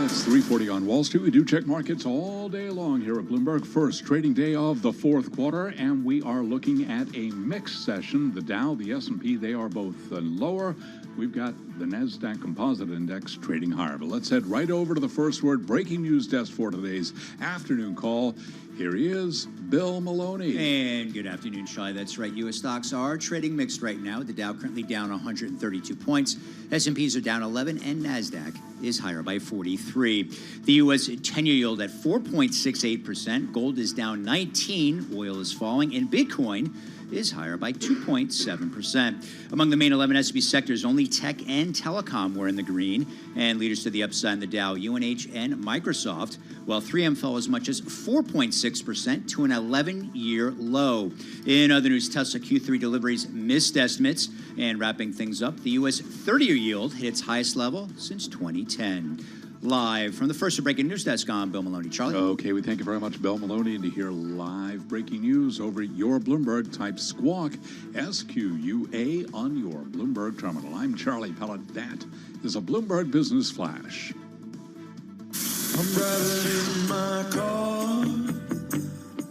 It's 3:40 on Wall Street. We do check markets all day long here at Bloomberg. First trading day of the fourth quarter, and we are looking at a mixed session. The Dow, the S&P, they are both lower. We've got the NASDAQ Composite Index trading higher. But let's head right over to the first word breaking news desk for today's afternoon call. Here he is, Bill Maloney. And good afternoon, Shai. That's right. U.S. stocks are trading mixed right now. The Dow currently down 132 points. S&Ps are down 11, and NASDAQ is higher by 43. The U.S. 10-year yield at 4.68%. Gold is down 19. Oil is falling. And Bitcoin is higher by 2.7%. Among the main 11 S&P sectors, only tech and telecom were in the green, and leaders to the upside in the Dow, UNH and Microsoft, while 3M fell as much as 4.6% to an 11-year low. In other news, Tesla Q3 deliveries missed estimates, and wrapping things up, the U.S. 30-year yield hit its highest level since 2010. Live from the first breaking news desk, I'm Bill Maloney. Charlie? Okay, we thank you very much, Bill Maloney. And to hear live breaking news over your Bloomberg, type Squawk, SQUA, on your Bloomberg terminal. I'm Charlie Pellet. That is a Bloomberg Business Flash. I'm driving in my car.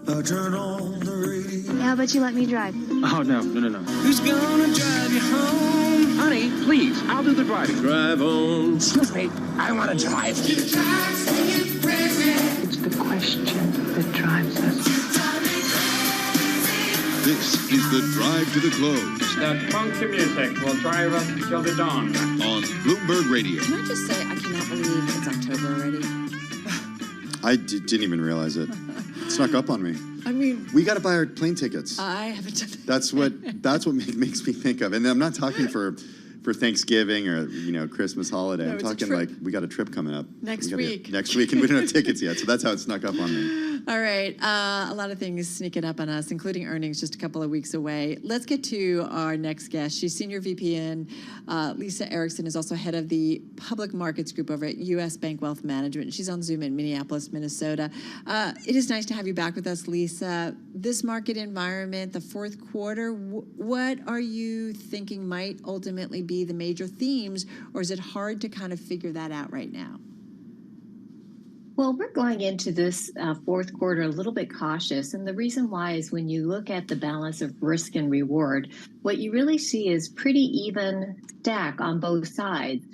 I turn on the radio. How about you let me drive? Oh, no. Who's gonna drive you home? Honey, please, I'll do the driving. Drive on. Excuse me, I want to drive. It's the question that drives us. This is the Drive to the Close. Start funky music will drive us till the dawn. On Bloomberg Radio. Can I just say, I cannot believe it's October already. I didn't even realize it. It snuck up on me. I mean, we got to buy our plane tickets. I haven't done that. That's what makes me think of. And I'm not talking for Thanksgiving or Christmas holiday. No, I'm talking like we got a trip coming up next week. Next week, and we don't have tickets yet. So that's how it snuck up on me. All right, a lot of things sneaking up on us, including earnings just a couple of weeks away. Let's get to our next guest. She's Senior VP in. Lisa Erickson is also head of the Public Markets Group over at U.S. Bank Wealth Management. She's on Zoom in Minneapolis, Minnesota. It is nice to have you back with us, Lisa. This market environment, the fourth quarter, what are you thinking might ultimately be the major themes, or is it hard to kind of figure that out right now? Well, we're going into this fourth quarter a little bit cautious. And the reason why is when you look at the balance of risk and reward, what you really see is pretty even stack on both sides.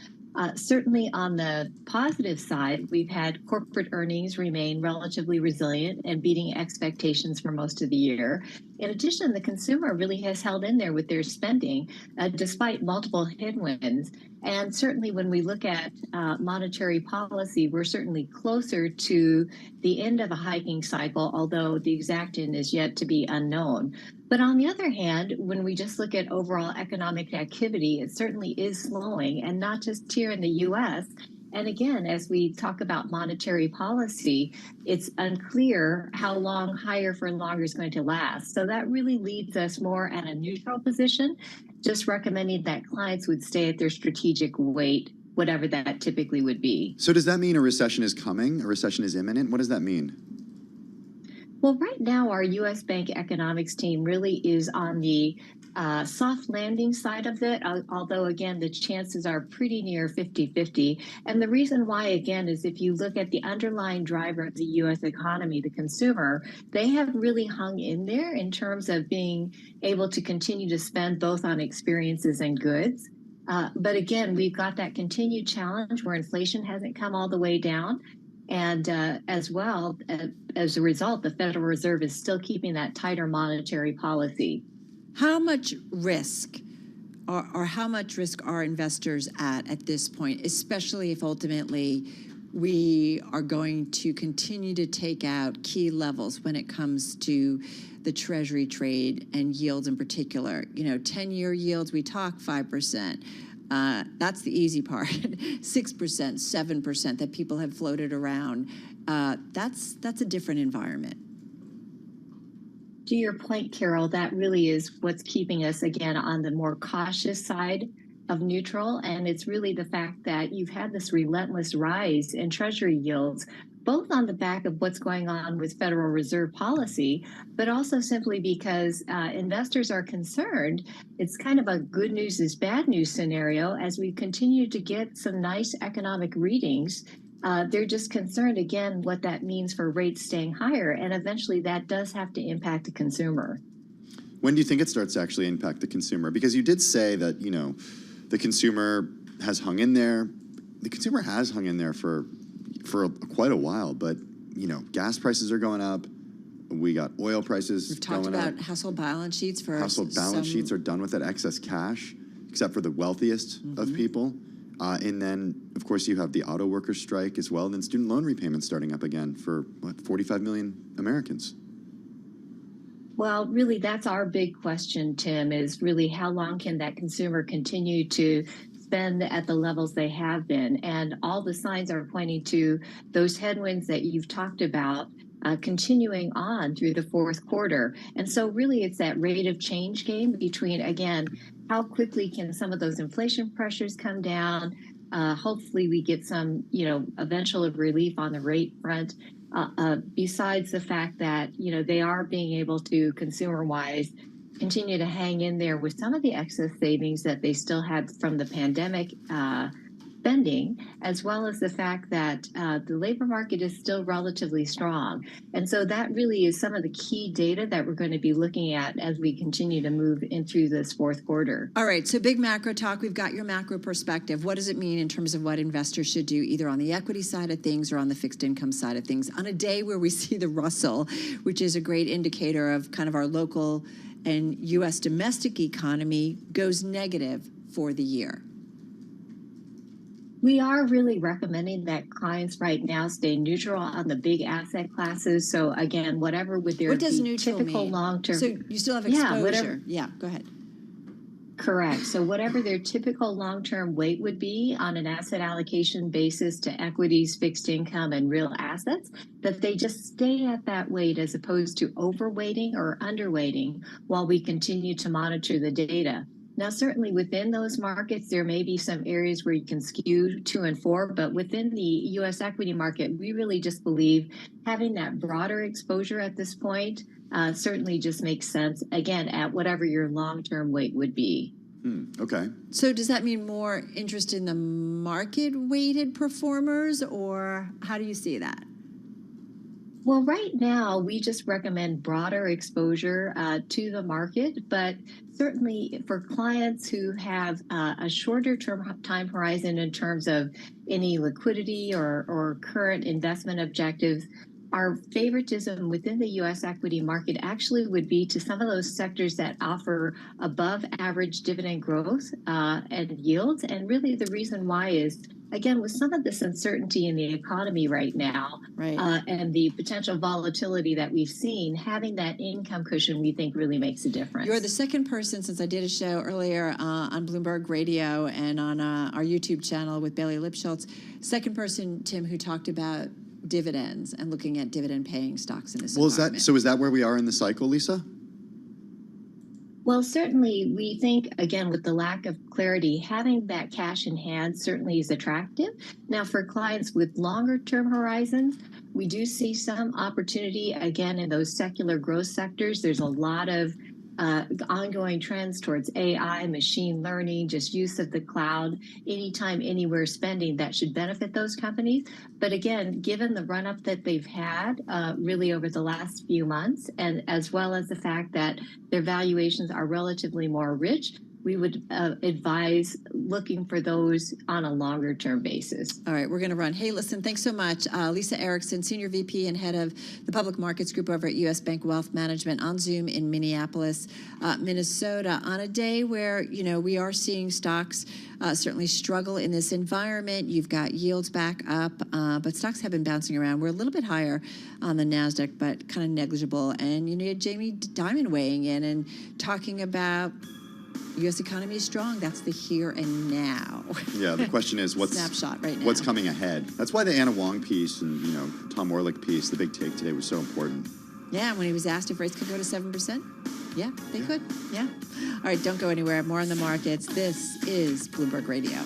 Certainly on the positive side, we've had corporate earnings remain relatively resilient and beating expectations for most of the year. In addition, the consumer really has held in there with their spending despite multiple headwinds. And certainly when we look at monetary policy, we're certainly closer to the end of a hiking cycle, although the exact end is yet to be unknown. But on the other hand, when we just look at overall economic activity, it certainly is slowing, and not just here in the U.S. And again, as we talk about monetary policy, it's unclear how long higher for longer is going to last. So that really leads us more at a neutral position, just recommending that clients would stay at their strategic weight, whatever that typically would be. So does that mean a recession is coming? A recession is imminent? What does that mean? Well, right now, our U.S. Bank economics team really is on the soft landing side of it, although, again, the chances are pretty near 50-50. And the reason why, again, is if you look at the underlying driver of the U.S. economy, the consumer, they have really hung in there in terms of being able to continue to spend both on experiences and goods. But again, we've got that continued challenge where inflation hasn't come all the way down. And as well, as a result, the Federal Reserve is still keeping that tighter monetary policy. How much risk or how much risk are investors at this point, especially if ultimately we are going to continue to take out key levels when it comes to the Treasury trade and yields in particular? 10-year yields, we talk 5%. That's the easy part. 6%, 7% that people have floated around. That's a different environment. To your point, Carol, that really is what's keeping us, again, on the more cautious side. of neutral, and it's really the fact that you've had this relentless rise in Treasury yields, both on the back of what's going on with Federal Reserve policy, but also simply because investors are concerned. It's kind of a good news is bad news scenario as we continue to get some nice economic readings. They're just concerned, again, what that means for rates staying higher, and eventually that does have to impact the consumer. When do you think it starts to actually impact the consumer? Because you did say that, the consumer has hung in there. The consumer has hung in there for quite a while, but, gas prices are going up. We got oil prices We've talked going about up. household balance sheets for Household balance sheets are done with that excess cash, except for the wealthiest of people. And then, of course, you have the auto workers strike as well, and then student loan repayments starting up again for, 45 million Americans. Well, really, that's our big question, Tim, is really how long can that consumer continue to spend at the levels they have been? And all the signs are pointing to those headwinds that you've talked about continuing on through the fourth quarter. And so really it's that rate of change game between, again, how quickly can some of those inflation pressures come down? Hopefully we get some, eventual relief on the rate front. Besides the fact that, they are being able to, consumer-wise, continue to hang in there with some of the excess savings that they still had from the pandemic spending, as well as the fact that the labor market is still relatively strong. And so that really is some of the key data that we're going to be looking at as we continue to move into this fourth quarter. All right, so big macro talk. We've got your macro perspective. What does it mean in terms of what investors should do, either on the equity side of things or on the fixed income side of things, on a day where we see the Russell, which is a great indicator of kind of our local and U.S. domestic economy, goes negative for the year? We are really recommending that clients right now stay neutral on the big asset classes. So again, whatever would there What does be neutral typical mean? long-term. So you still have exposure. Yeah, go ahead. Correct. So whatever their typical long-term weight would be on an asset allocation basis to equities, fixed income, and real assets, that they just stay at that weight as opposed to overweighting or underweighting while we continue to monitor the data. Now, certainly within those markets, there may be some areas where you can skew 2 and 4, but within the U.S. equity market, we really just believe having that broader exposure at this point certainly just makes sense, again, at whatever your long-term weight would be. Okay. So does that mean more interest in the market-weighted performers, or how do you see that? Well, right now, we just recommend broader exposure to the market, but certainly for clients who have a shorter term time horizon in terms of any liquidity or current investment objectives, our favoritism within the U.S. equity market actually would be to some of those sectors that offer above average dividend growth and yields. And really the reason why is, again, with some of this uncertainty in the economy right now, and the potential volatility that we've seen, having that income cushion, we think, really makes a difference. You're the second person, since I did a show earlier on Bloomberg Radio and on our YouTube channel with Bailey Lipschultz, second person, Tim, who talked about dividends and looking at dividend-paying stocks in this environment. Is that where we are in the cycle, Lisa? Well, certainly we think, again, with the lack of clarity, having that cash in hand certainly is attractive. Now, for clients with longer term horizons, we do see some opportunity, again, in those secular growth sectors. There's a lot of ongoing trends towards AI, machine learning, just use of the cloud, anytime, anywhere spending that should benefit those companies. But again, given the run up that they've had really over the last few months, and as well as the fact that their valuations are relatively more rich, we would advise looking for those on a longer term basis. All right, we're going to run. Hey, listen, thanks so much. Lisa Erickson, Senior VP and Head of the Public Markets Group over at U.S. Bank Wealth Management, on Zoom in Minneapolis, Minnesota, on a day where, we are seeing stocks certainly struggle in this environment. You've got yields back up, but stocks have been bouncing around. We're a little bit higher on the NASDAQ, but kind of negligible. And you had Jamie Dimon weighing in and talking about U.S. economy is strong. That's the here and now. Yeah, the question is snapshot right now. What's coming ahead? That's why the Anna Wong piece and Tom Orlick piece, the big take today, was so important. Yeah, when he was asked if rates could go to 7%. Yeah, they could. Yeah. All right, don't go anywhere. More on the markets. This is Bloomberg Radio.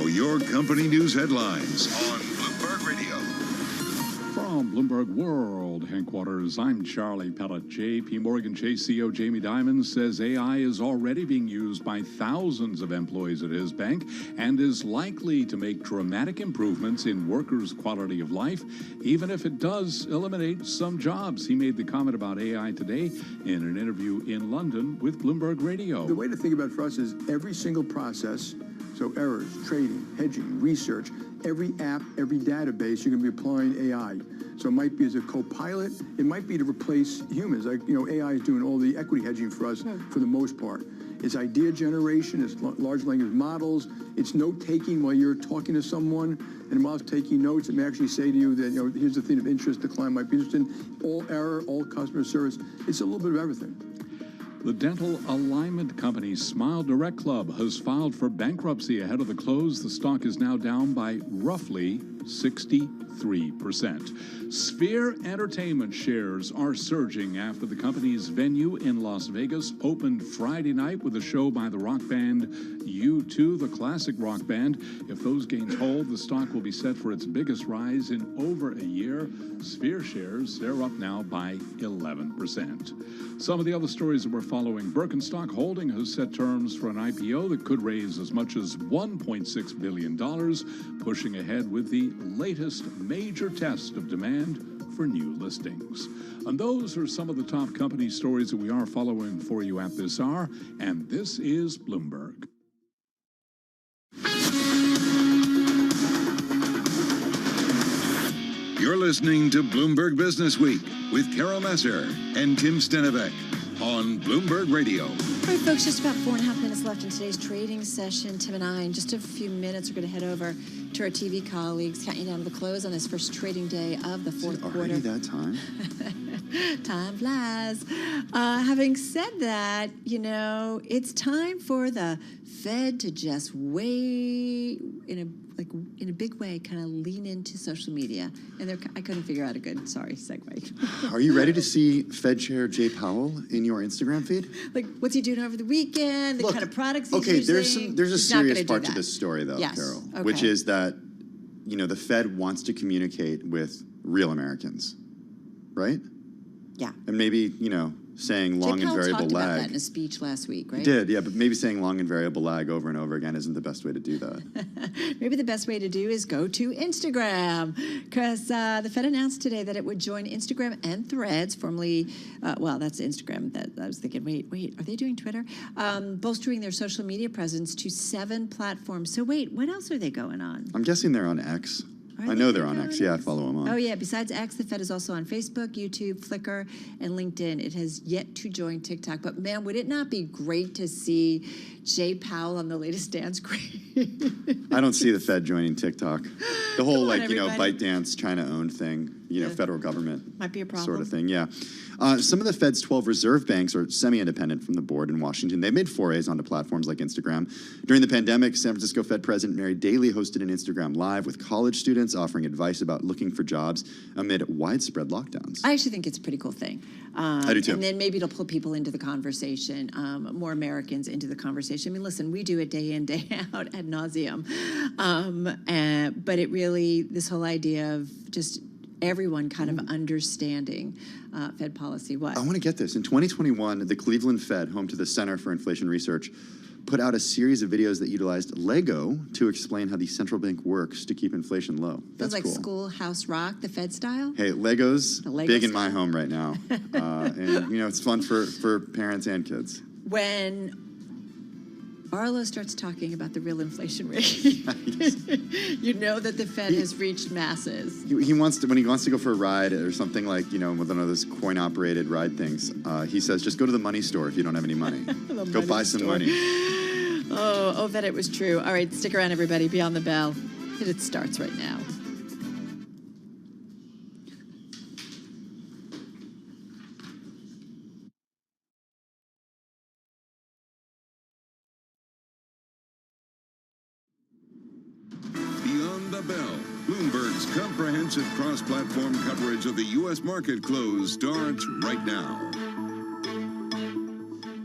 Your company news headlines on Bloomberg Radio. From Bloomberg World headquarters, I'm Charlie Pellet. J.P. Morgan Chase CEO Jamie Dimon says AI is already being used by thousands of employees at his bank and is likely to make dramatic improvements in workers' quality of life, even if it does eliminate some jobs. He made the comment about AI today in an interview in London with Bloomberg Radio. The way to think about it for us is every single process, so errors, trading, hedging, research, every app, every database, you're going to be applying AI. So it might be as a co-pilot. It might be to replace humans. Like, AI is doing all the equity hedging for us for the most part. It's idea generation. It's large language models. It's note-taking while you're talking to someone. And while it's taking notes, it may actually say to you that, here's the thing of interest the client might be interested in. All error, all customer service. It's a little bit of everything. The dental alignment company Smile Direct Club has filed for bankruptcy ahead of the close. The stock is now down by roughly 63%. Sphere Entertainment shares are surging after the company's venue in Las Vegas opened Friday night with a show by the rock band U2, the classic rock band. If those gains hold, the stock will be set for its biggest rise in over a year. Sphere shares, they're up now by 11%. Some of the other stories that we're following: Birkenstock Holding has set terms for an IPO that could raise as much as $1.6 billion, pushing ahead with the latest major test of demand for new listings. And those are some of the top company stories that we are following for you at this hour. And this is Bloomberg. You're listening to Bloomberg Business Week with Carol Messer and Tim Stenivek on Bloomberg Radio. All right, folks, just about 4.5 minutes left in today's trading session. Tim and I, in just a few minutes, are going to head over to our TV colleagues, count you down to the close on this first trading day of the fourth quarter. Already that time? Time flies. Having said that, you know, it's time for the Fed to just in a big way, kind of lean into social media. And I couldn't figure out a good, segue. Are you ready to see Fed Chair Jay Powell in your Instagram feed? Like, what's he doing over the weekend? The kind of products he's using? There's a serious part to this story, though, yes. Carol, Okay. which is that, you know, the Fed wants to communicate with real Americans, right? Yeah. And maybe, you know, saying long and variable talked about that lag. in a speech last week, right? He did, yeah, but maybe saying long and variable lag over and over again isn't the best way to do that. Maybe the best way to do is go to Instagram, because the Fed announced today that it would join Instagram and Threads, formerly, well, that's Instagram. That I was thinking, wait, are they doing Twitter? Bolstering their social media presence to 7 platforms. So wait, what else are they going on? I'm guessing they're on X. I know they're on X. Yeah, I follow them on. Oh, yeah. Besides X, the Fed is also on Facebook, YouTube, Flickr, and LinkedIn. It has yet to join TikTok. But, man, would it not be great to see Jay Powell on the latest dance screen? I don't see the Fed joining TikTok. The whole, everybody. ByteDance, China-owned thing, federal government. Might be a problem. Sort of thing, yeah. Some of the Fed's 12 reserve banks are semi-independent from the board in Washington. They made forays onto platforms like Instagram. During the pandemic, San Francisco Fed President Mary Daly hosted an Instagram Live with college students offering advice about looking for jobs amid widespread lockdowns. I actually think it's a pretty cool thing. I do too. And then maybe it'll pull people into the conversation, more Americans into the conversation. I mean, listen, we do it day in, day out ad nauseum. But it really, this whole idea of just everyone kind of understanding Fed policy. What? I want to get this. In 2021, the Cleveland Fed, home to the Center for Inflation Research, put out a series of videos that utilized Lego to explain how the central bank works to keep inflation low. That's like cool. Schoolhouse Rock, the Fed style? Hey, Lego's big in my style? home right now. And, it's fun for parents and kids. When Arlo starts talking about the real inflation rate, you know that the Fed has reached masses. He wants to, when he wants to go for a ride or something like, with one of those coin-operated ride things, he says, just go to the money store if you don't have any money. Go buy some money. Oh, that it was true. All right, stick around, everybody. Beyond the Bell. It starts right now. Beyond the Bell, Bloomberg's comprehensive cross-platform coverage of the U.S. market close starts right now.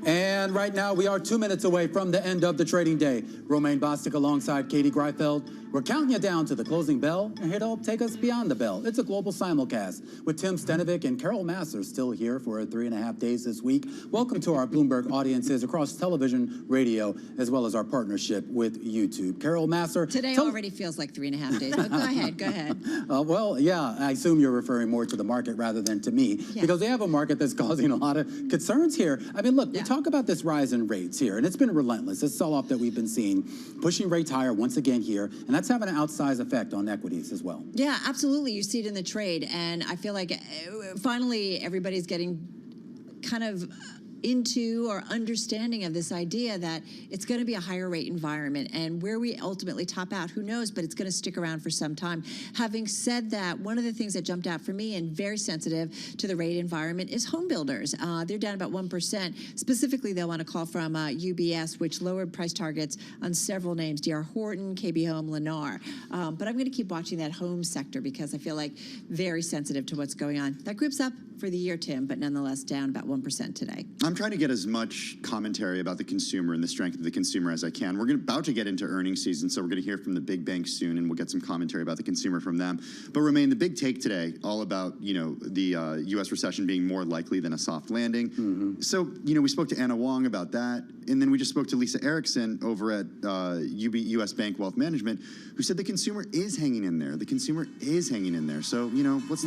And right now, we are 2 minutes away from the end of the trading day. Romaine Bostick alongside Katie Greifeld. We're counting you down to the closing bell, and here to help take us beyond the bell. It's a global simulcast with Tim Stenivek and Carol Masser still here for 3.5 days this week. Welcome to our Bloomberg audiences across television, radio, as well as our partnership with YouTube. Carol Masser. Today already feels like 3.5 days, but go ahead. Well, yeah, I assume you're referring more to the market rather than to me, because they have a market that's causing a lot of concerns here. I mean, look, we talk about this rise in rates here, and it's been relentless. This sell-off that we've been seeing, pushing rates higher once again here, and that's having an outsized effect on equities as well. Yeah, absolutely. You see it in the trade, and I feel like finally everybody's getting kind of into or understanding of this idea that it's going to be a higher rate environment, and where we ultimately top out, who knows, but it's going to stick around for some time. Having said that, one of the things that jumped out for me and very sensitive to the rate environment is home builders. They're down about 1%. Specifically, they'll want to call from UBS, which lowered price targets on several names, D.R. Horton, KB Home, Lennar. But I'm going to keep watching that home sector because I feel like very sensitive to what's going on. That group's up for the year, Tim, but nonetheless down about 1% today. I'm trying to get as much commentary about the consumer and the strength of the consumer as I can. We're about to get into earnings season, so we're going to hear from the big banks soon, and we'll get some commentary about the consumer from them. But Romain, the big take today, all about the U.S. recession being more likely than a soft landing. So we spoke to Anna Wong about that, and then we just spoke to Lisa Erickson over at U.S. Bank Wealth Management, who said the consumer is hanging in there. The consumer is hanging in there. So what's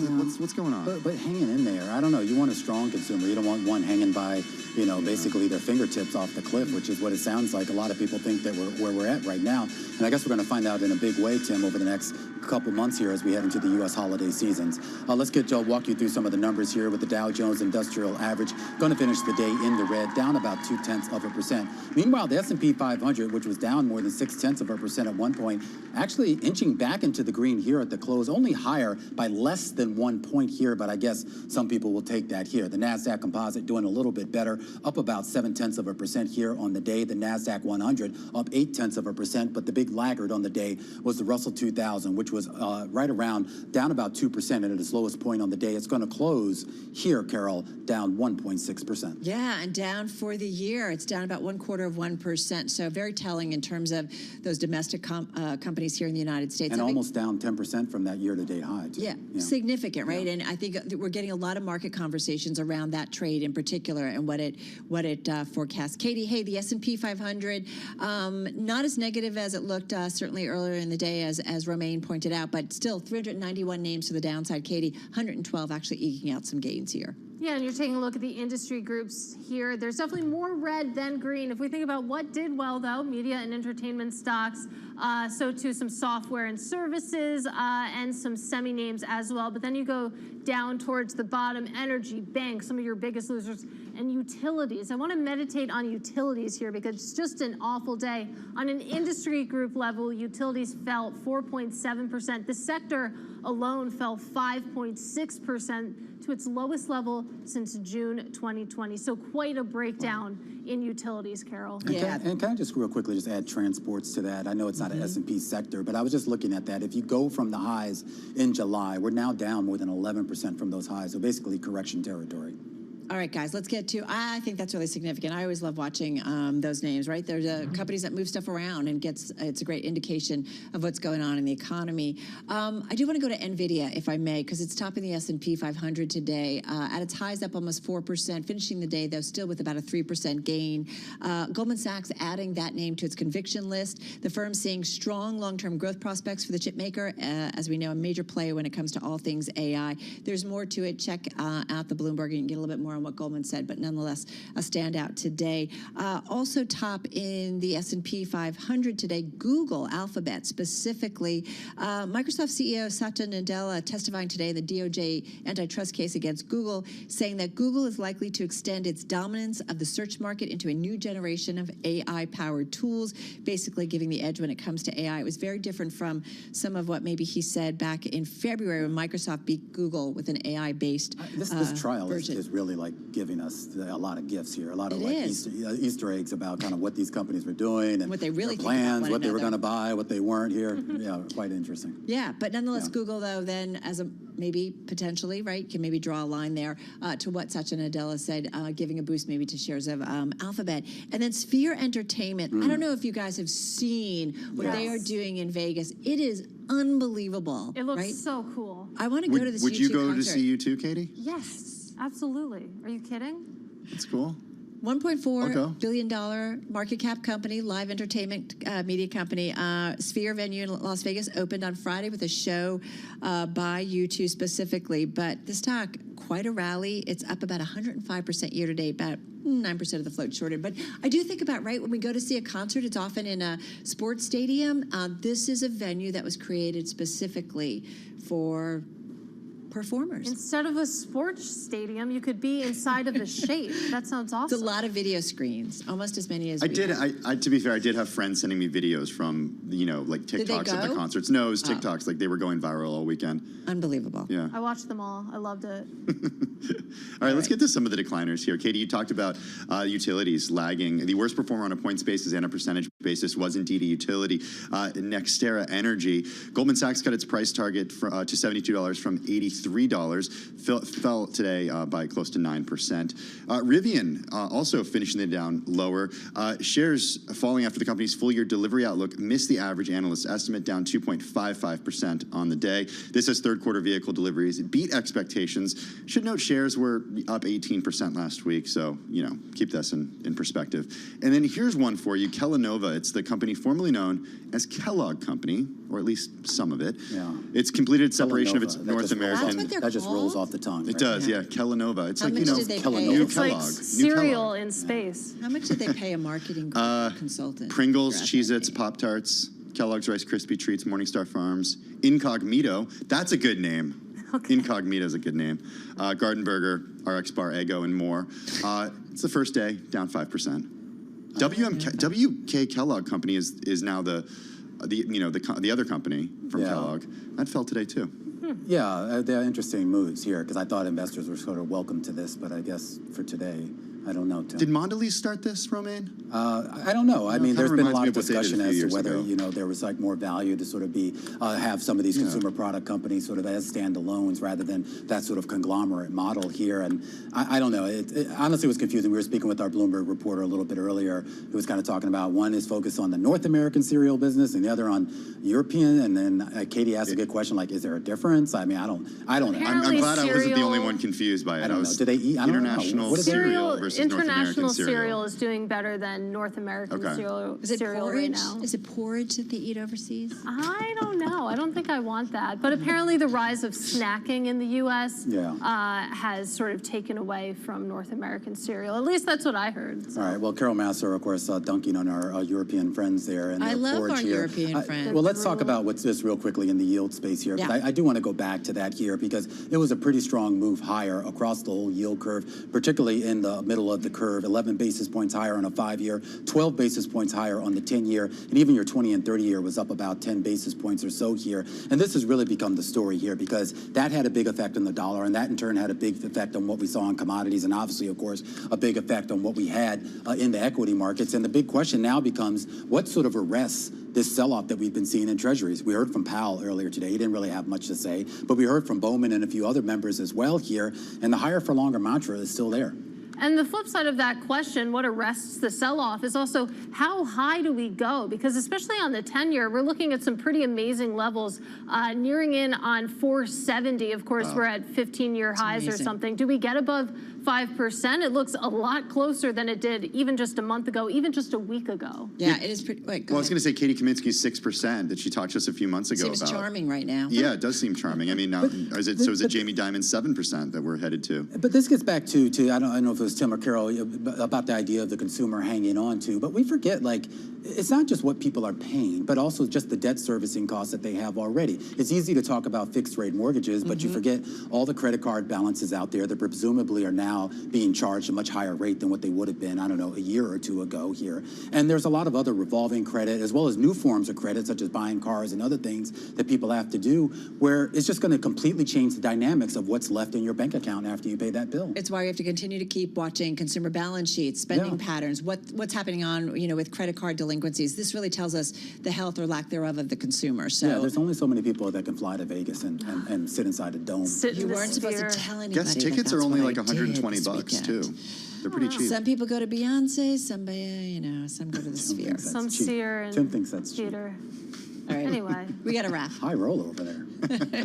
going on? But hanging in there, I don't know. You want a strong consumer. You don't want one hanging by, basically their fingertips off the cliff, which is what it sounds like. A lot of people think that where we're at right now. And I guess we're going to find out in a big way, Tim, over the next couple months here as we head into the U.S. holiday seasons. Let's walk you through some of the numbers here with the Dow Jones Industrial Average going to finish the day in the red, down about 0.2%. Meanwhile, the S&P 500, which was down more than 0.6% at one point, actually inching back into the green here at the close, only higher by less than 1 point here, but I guess some people will take that here. The NASDAQ Composite doing a little bit better, up about 0.7% here on the day. The NASDAQ 100 up 0.8%, but the big laggard on the day was the Russell 2000, which was right around down about 2%, and at its lowest point on the day. It's going to close here, Carol, down 1.6%. Yeah, and down for the year, it's down about 0.25%. So very telling in terms of those domestic companies here in the United States. And almost down 10% from that year-to-date high. Yeah, significant, right? Yeah. And I think we're getting a lot of market conversations around that trade in particular and what it forecasts. Katie, hey, the S&P 500, not as negative as it looked certainly earlier in the day, as Romain pointed out, but still 391 names to the downside. Katie, 112 actually eking out some gains here. Yeah, and you're taking a look at the industry groups here. There's definitely more red than green. If we think about what did well, though, media and entertainment stocks, so too some software and services, and some semi-names as well. But then you go down towards the bottom, energy, banks, some of your biggest losers, and utilities. I want to meditate on utilities here because it's just an awful day. On an industry group level, utilities fell 4.7%. The sector alone fell 5.6% to its lowest level since June 2020. So quite a breakdown in utilities, Carol. And can I just real quickly just add transports to that? I know it's not an S&P sector, but I was just looking at that. If you go from the highs in July, we're now down more than 11% from those highs. So basically correction territory. All right, guys, let's get to, I think that's really significant. I always love watching those names, right? There's companies that move stuff around and it's a great indication of what's going on in the economy. I do want to go to NVIDIA, if I may, because it's topping the S&P 500 today. At its highs up almost 4%, finishing the day, though, still with about a 3% gain. Goldman Sachs adding that name to its conviction list. The firm seeing strong long-term growth prospects for the chip maker, as we know, a major player when it comes to all things AI. There's more to it. Check out the Bloomberg and get a little bit more on what Goldman said, but nonetheless a standout today. Also top in the S&P 500 today, Google, Alphabet specifically. Microsoft CEO Satya Nadella testifying today in the DOJ antitrust case against Google, saying that Google is likely to extend its dominance of the search market into a new generation of AI-powered tools, basically giving the edge when it comes to AI. It was very different from some of what maybe he said back in February when Microsoft beat Google with an AI-based this trial is really like giving us a lot of gifts here, a lot of Easter eggs about kind of what these companies were doing and what they really their plans, what they were going to buy, what they weren't here. Yeah, quite interesting. Yeah, but nonetheless, Google, though, then as a maybe potentially, right, can maybe draw a line there to what Satya Nadella said, giving a boost maybe to shares of Alphabet. And then Sphere Entertainment. I don't know if you guys have seen what they are doing in Vegas. It is unbelievable. It looks so cool. I want to go to this Would you go concert. to see U2, Katie? Yes, absolutely. Are you kidding? That's cool. $1.4 billion market cap company, live entertainment media company. Sphere venue in Las Vegas opened on Friday with a show by U2 specifically. But the stock, quite a rally. It's up about 105% year to date, about 9% of the float shorted. But I do think about, right, when we go to see a concert, it's often in a sports stadium. This is a venue that was created specifically for performers. Instead of a sports stadium, you could be inside of a shape. That sounds awesome. It's a lot of video screens, almost as many as I did. To be fair, I did have friends sending me videos from like TikToks at the concerts. No, it was TikToks. Like they were going viral all weekend. Unbelievable. Yeah. I watched them all. I loved it. All right, let's get to some of the decliners here. Katie, you talked about utilities lagging. The worst performer on a points basis and a percentage basis was indeed a utility. NextEra Energy. Goldman Sachs cut its price target to $72 from $83. $83. Fell today by close to 9%. Rivian also finishing the down lower. Shares falling after the company's full-year delivery outlook missed the average analyst estimate, down 2.55% on the day. This as third-quarter vehicle deliveries beat expectations. Should note shares were up 18% last week, so, keep this in perspective. And then here's one for you, Kellanova. It's the company formerly known as Kellogg Company, or at least some of it. Yeah. It's completed separation of its That North just rolls American... off- That just rolls off the tongue. It does, yeah. Kellanova. It's How like, much did they pay? new It's Kellogg. like New cereal Kellogg. in space. How much did they pay a marketing consultant? Pringles, for Cheez-Its, Pop-Tarts, Kellogg's Rice Krispie Treats, Morningstar Farms, Incognito. That's a good name. Okay. Incognito is a good name. Garden Burger, RX Bar, Eggo, and more. It's the first day, down 5%. WK Kellogg Company is now the other company from Kellogg. That fell today too. Yeah, they're interesting moves here because I thought investors were sort of welcome to this, but I guess for today, I don't know, Tim. Did Mondelez start this, Romaine? I don't know. I mean, there's been a lot of discussion as to whether, ago. There was like more value to sort of have some of these consumer product companies sort of as standalones rather than that sort of conglomerate model here. And I don't know. It honestly was confusing. We were speaking with our Bloomberg reporter a little bit earlier who was kind of talking about one is focused on the North American cereal business and the other on European. And then Katie asked a good question like, is there a difference? I mean, I don't know. I'm glad I wasn't the only one confused by it. I don't know. Do they eat? I don't international know. cereal versus North American International cereal. cereal is doing better than North American cereal, Is it cereal porridge? right now. Is it porridge that they eat overseas? I don't know. I don't think I want that. But apparently the rise of snacking in the U.S. Has sort of taken away from North American cereal. At least that's what I heard. So. All right. Well, Carol Masser, of course, dunking on our European friends there. And I love porridge our here. European friends. Well, let's talk about what's this real quickly in the yield space here. I do want to go back to that here because it was a pretty strong move higher across the whole yield curve, particularly in the middle of the curve. 11 basis points higher on a 5-year, 12 basis points higher on the 10-year, and even your 20 and 30-year was up about 10 basis points or so here. And this has really become the story here because that had a big effect on the dollar, and that in turn had a big effect on what we saw in commodities, and obviously, of course, a big effect on what we had in the equity markets. And the big question now becomes, what sort of arrests this sell-off that we've been seeing in treasuries? We heard from Powell earlier today. He didn't really have much to say, but we heard from Bowman and a few other members as well here, and the higher for longer mantra is still there. And the flip side of that question, what arrests the sell-off, is also how high do we go? Because especially on the 10-year, we're looking at some pretty amazing levels, nearing in on 470. Of course, we're at 15-year highs or something. Do we get above 5%? It looks a lot closer than it did even just a month ago, even just a week ago. Yeah, it is pretty. Wait, I was going to say Katie Kaminsky's 6% that she talked to us a few months ago about. Seems charming right now. Yeah, it does seem charming. I mean, now is it Jamie Dimon's 7% that we're headed to? But this gets back to I don't know if it was Tim or Carol about the idea of the consumer hanging on to, but we forget it's not just what people are paying, but also just the debt servicing costs that they have already. It's easy to talk about fixed rate mortgages, but you forget all the credit card balances out there that presumably are now being charged a much higher rate than what they would have been, I don't know, a year or two ago here. And there's a lot of other revolving credit as well as new forms of credit, such as buying cars and other things that people have to do, where it's just going to completely change the dynamics of what's left in your bank account after you pay that bill. It's why you have to continue to keep watching consumer balance sheets, spending patterns, what's happening on, with credit card delinquencies. This really tells us the health or lack thereof of the consumer. So yeah, there's only so many people that can fly to Vegas and sit inside a dome. You weren't supposed to tell anybody. Guest tickets are only like $120 too. They're pretty cheap. Some people go to Beyonce, somebody, some go to the Sphere. Some Sphere and Tim thinks that's theater. All right. Anyway, we got a wrap. High roller over there.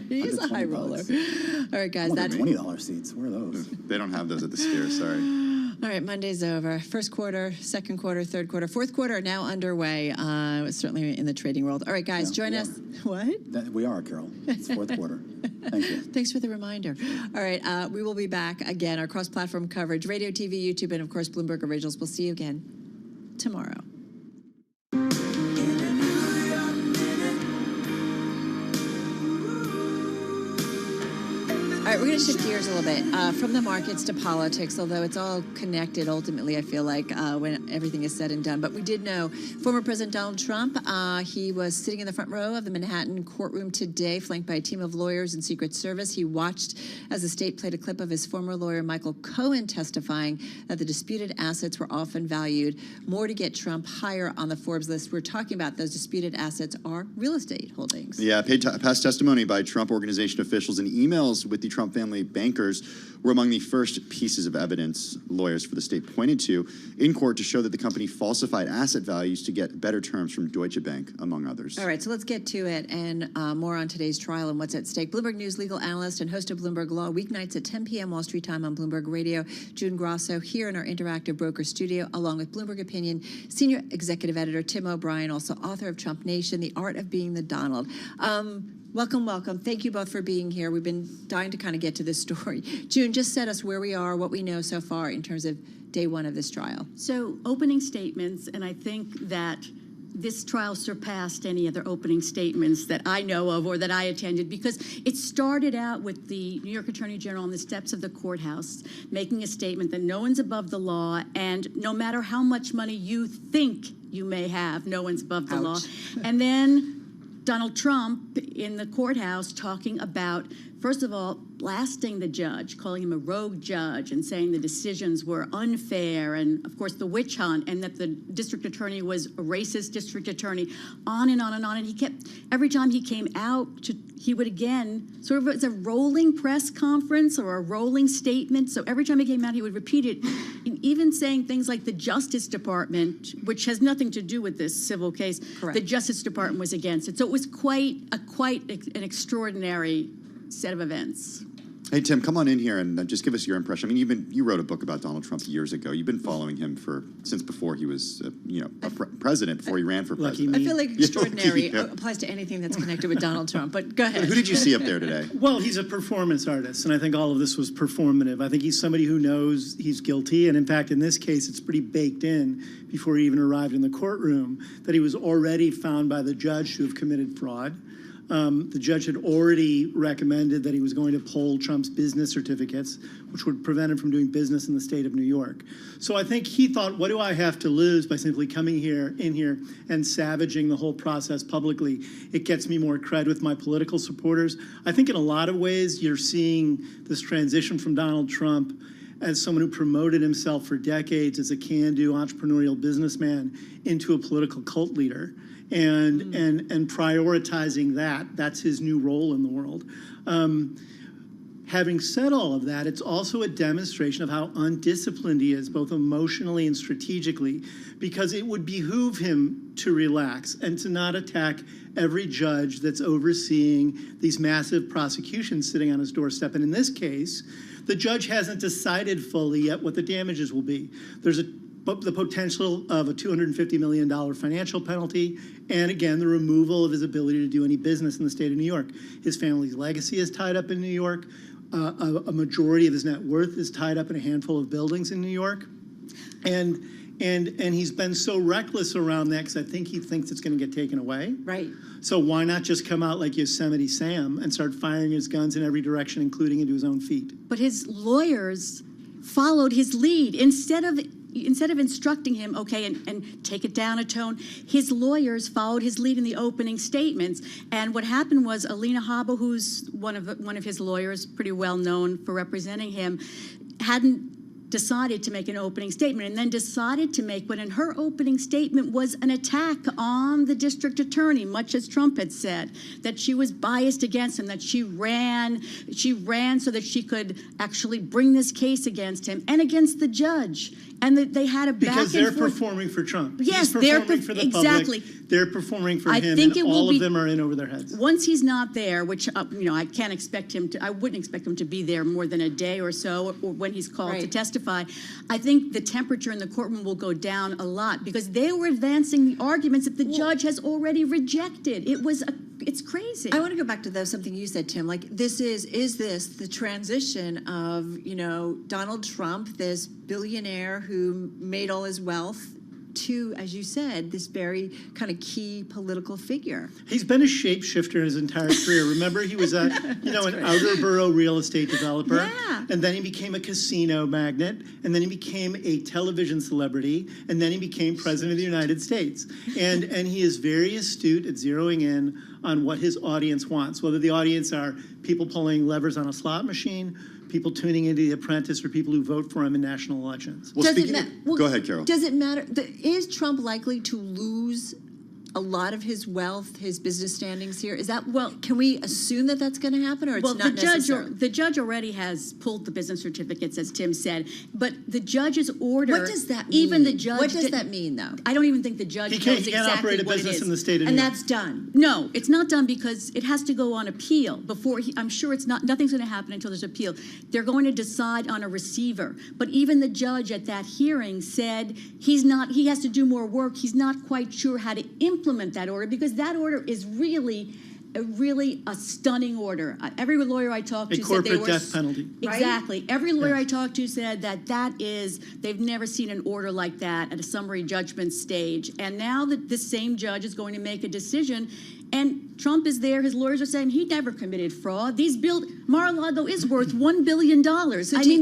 He's a high roller. All right, guys. That's $20 seats. Where are those? They don't have those at the Sphere. Sorry. All right, Monday's over. First quarter, second quarter, third quarter, fourth quarter now underway. Certainly in the trading world. All right, guys, join us. What? We are, Carol. It's fourth quarter. Thank you. Thanks for the reminder. All right, we will be back again. Our cross-platform coverage, radio, TV, YouTube, and of course Bloomberg Originals. We'll see you again tomorrow. right, we're going to shift gears a little bit from the markets to politics, although it's all connected ultimately, I feel like, when everything is said and done. But we did know former President Donald Trump, he was sitting in the front row of the Manhattan courtroom today, flanked by a team of lawyers and Secret Service. He watched as the state played a clip of his former lawyer, Michael Cohen, testifying that the disputed assets were often valued more to get Trump higher on the Forbes list. We're talking about those disputed assets are real estate holdings. Yeah, past testimony by Trump Organization officials and emails with the Trump family bankers were among the first pieces of evidence lawyers for the state pointed to in court to show that the company falsified asset values to get better terms from Deutsche Bank, among others. All right, so let's get to it and more on today's trial and what's at stake. Bloomberg News legal analyst and host of Bloomberg Law, weeknights at 10 p.m. Wall Street time on Bloomberg Radio, June Grosso here in our interactive broker studio, along with Bloomberg Opinion senior executive editor Tim O'Brien, also author of Trump Nation, The Art of Being the Donald. Welcome, welcome. Thank you both for being here. We've been dying to kind of get to this story. June, just set us where we are, what we know so far in terms of day one of this trial. So opening statements, and I think that this trial surpassed any other opening statements that I know of or that I attended, because it started out with the New York Attorney General on the steps of the courthouse making a statement that no one's above the law, and no matter how much money you think you may have, no one's above the law. And then Donald Trump in the courthouse talking about, first of all, blasting the judge, calling him a rogue judge and saying the decisions were unfair, and of course the witch hunt, and that the district attorney was a racist district attorney, on and on and on. And he kept, every time he came out, he would again, sort of, it's a rolling press conference or a rolling statement. So every time he came out, he would repeat it, and even saying things like the Justice Department, which has nothing to do with this civil case, Correct. The Justice Department was against it. So it was quite an extraordinary set of events. Hey, Tim, come on in here and just give us your impression. I mean, you wrote a book about Donald Trump years ago. You've been following him since before he was, president, before he ran for president. I feel like extraordinary applies to anything that's connected with Donald Trump, but go ahead. Who did you see up there today? Well, he's a performance artist, and I think all of this was performative. I think he's somebody who knows he's guilty, and in fact, in this case, it's pretty baked in before he even arrived in the courtroom that he was already found by the judge to have committed fraud. The judge had already recommended that he was going to pull Trump's business certificates, which would prevent him from doing business in the state of New York. So I think he thought, what do I have to lose by simply coming in here and savaging the whole process publicly? It gets me more cred with my political supporters. I think in a lot of ways, you're seeing this transition from Donald Trump as someone who promoted himself for decades as a can-do entrepreneurial businessman into a political cult leader. And prioritizing that's his new role in the world. Having said all of that, it's also a demonstration of how undisciplined he is, both emotionally and strategically, because it would behoove him to relax and to not attack every judge that's overseeing these massive prosecutions sitting on his doorstep. And in this case, the judge hasn't decided fully yet what the damages will be. There's the potential of a $250 million financial penalty, and again, the removal of his ability to do any business in the state of New York. His family's legacy is tied up in New York. A majority of his net worth is tied up in a handful of buildings in New York. And he's been so reckless around that because I think he thinks it's going to get taken away. Right. So why not just come out like Yosemite Sam and start firing his guns in every direction, including into his own feet? But his lawyers followed his lead. Instead of instructing him, okay, and take it down a tone, his lawyers followed his lead in the opening statements. And what happened was Alina Habba, who's one of his lawyers, pretty well known for representing him, hadn't decided to make an opening statement, and then decided to make what in her opening statement was an attack on the district attorney, much as Trump had said, that she was biased against him, that she ran so that she could actually bring this case against him and against the judge. And that they had a back because and they're forth. Performing for Trump. Yes, he's they're performing for the exactly. public. They're performing for I him, think and it will all be, of them are in over their heads. Once he's not there, which I can't expect him to. I wouldn't expect him to be there more than a day or so, or when he's called to testify. I think the temperature in the courtroom will go down a lot because they were advancing the arguments that the judge has already rejected. It's crazy. I want to go back to something you said, Tim. Like, is this the transition of, Donald Trump, this billionaire who made all his wealth to, as you said, this very kind of key political figure. He's been a shapeshifter his entire career. Remember, he was an outer borough real estate developer, and then he became a casino magnate, and then he became a television celebrity, and then he became president of the United States. And he is very astute at zeroing in on what his audience wants, whether the audience are people pulling levers on a slot machine, people tuning into The Apprentice, or people who vote for him in national elections. Well, go ahead, Carol. Does it matter? Is Trump likely to lose a lot of his wealth, his business standings here? Is that, can we assume that that's going to happen, or it's not necessary? The judge already has pulled the business certificates, as Tim said, but the judge's order. What does that mean? Even the judge. What does that mean, though? I don't even think the judge knows exactly what it is. He can't operate a business in the state of New And York. that's done. No, it's not done because it has to go on appeal before I'm sure it's not. Nothing's going to happen until there's appeal. They're going to decide on a receiver. But even the judge at that hearing said he has to do more work. He's not quite sure how to implement that order, because that order is really a stunning order. Every lawyer I talked to said they were... A corporate death penalty. Exactly. Every lawyer I talked to said they've never seen an order like that at a summary judgment stage. And now that this same judge is going to make a decision, and Trump is there, his lawyers are saying he never committed fraud. Mar-a-Lago is worth $1 billion.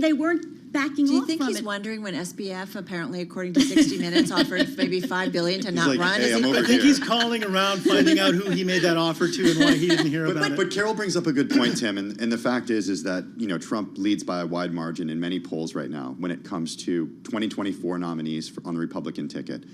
They weren't backing off from it. Do you think he's wondering when SBF, apparently, according to 60 Minutes, offered maybe $5 billion to not run? I think he's calling around, finding out who he made that offer to and why he didn't hear about it. But Carol brings up a good point, Tim, and the fact is that Trump leads by a wide margin in many polls right now when it comes to 2024 nominees on the Republican ticket.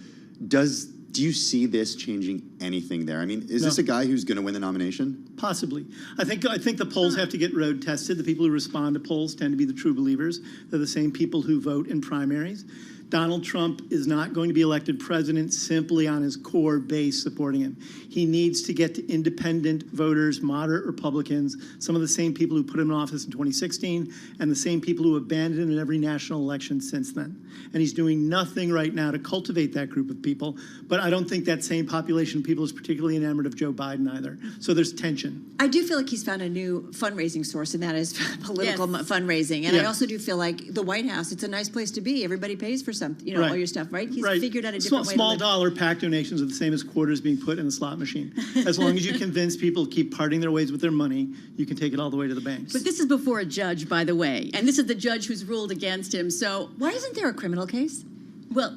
Do you see this changing anything there? I mean, is this a guy who's going to win the nomination? Possibly. I think the polls have to get road tested. The people who respond to polls tend to be the true believers. They're the same people who vote in primaries. Donald Trump is not going to be elected president simply on his core base supporting him. He needs to get to independent voters, moderate Republicans, some of the same people who put him in office in 2016, and the same people who abandoned him in every national election since then. And he's doing nothing right now to cultivate that group of people. But I don't think that same population of people is particularly enamored of Joe Biden either. So there's tension. I do feel like he's found a new fundraising source, and that is political fundraising. And I also do feel like the White House, it's a nice place to be. Everybody pays for something, all your stuff, right? He's figured out a different way. Small dollar PAC donations are the same as quarters being put in the slot machine. As long as you convince people to keep parting their ways with their money, you can take it all the way to the banks. But this is before a judge, by the way, and this is the judge who's ruled against him. So why isn't there a criminal case? Well,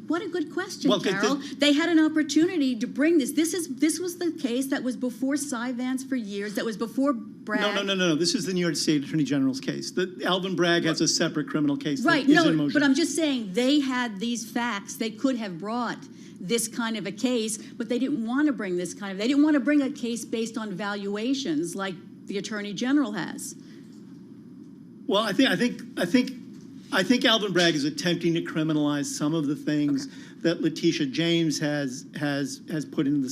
what a good question, Carol. They had an opportunity to bring this. This was the case that was before Cy Vance for years. That was before Bragg. No. This is the New York State Attorney General's case. Alvin Bragg has a separate criminal case. Right. That is in motion. But I'm just saying they had these facts. They could have brought this kind of a case, but they didn't want to bring this kind of. They didn't want to bring a case based on valuations like the Attorney General has. Well, I think Alvin Bragg is attempting to criminalize some of the things that Letitia James has put into the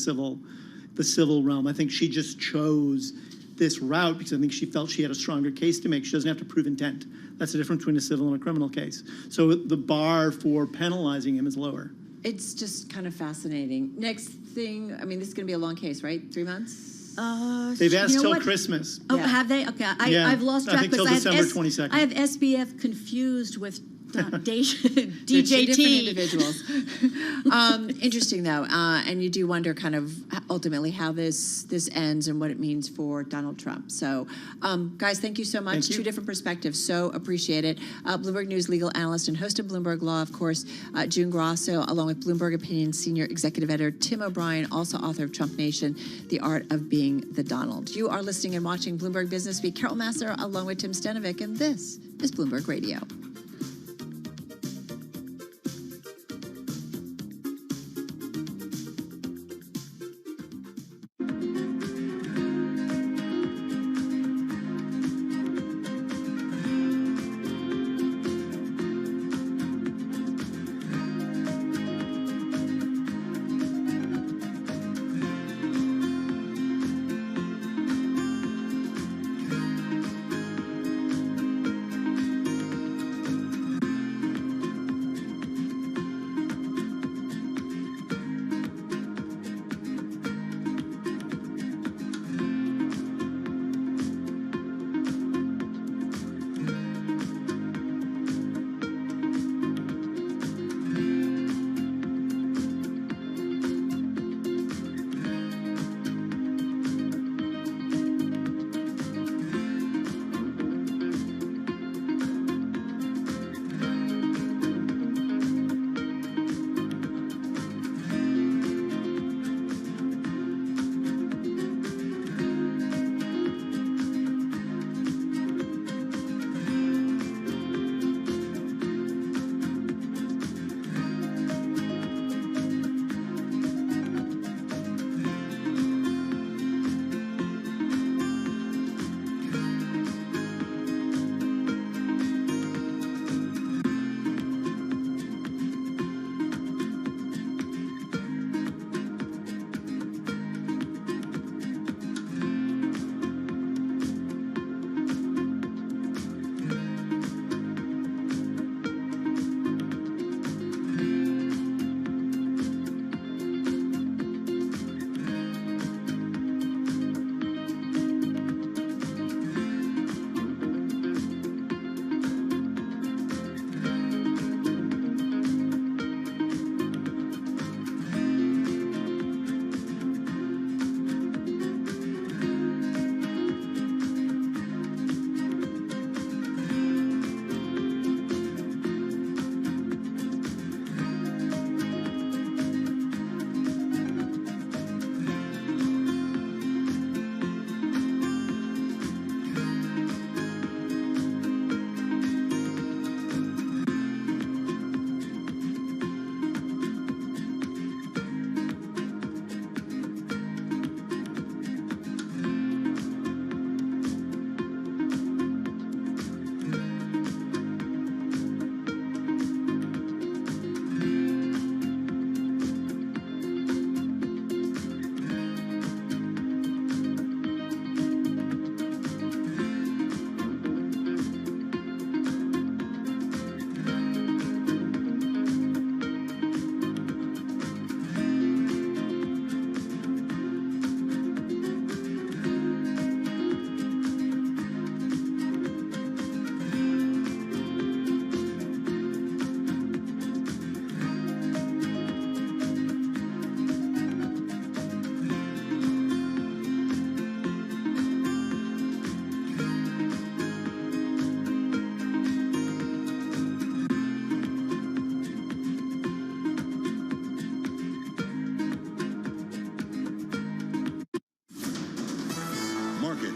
civil realm. I think she just chose this route because I think she felt she had a stronger case to make. She doesn't have to prove intent. That's the difference between a civil and a criminal case. So the bar for penalizing him is lower. It's just kind of fascinating. Next thing, I mean, this is going to be a long case, right? 3 months? They've asked till Christmas. Oh, have they? Okay, I've lost track. I think till December 22nd. I have SBF confused with DJT. Different individuals. Interesting, though, and you do wonder kind of ultimately how this ends and what it means for Donald Trump. So, guys, thank you so much. Two different perspectives. So appreciate it. Bloomberg News legal analyst and host of Bloomberg Law, of course, June Grosso, along with Bloomberg Opinion senior executive editor Tim O'Brien, also author of Trump Nation, The Art of Being the Donald. You are listening and watching Bloomberg Business Week. Carol Massar along with Tim Stenovic, and this is Bloomberg Radio.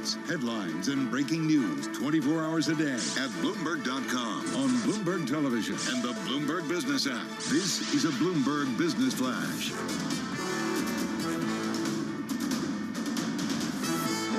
markets, headlines, and breaking news 24 hours a day at Bloomberg.com, on Bloomberg Television, and the Bloomberg Business app. This is a Bloomberg Business Flash.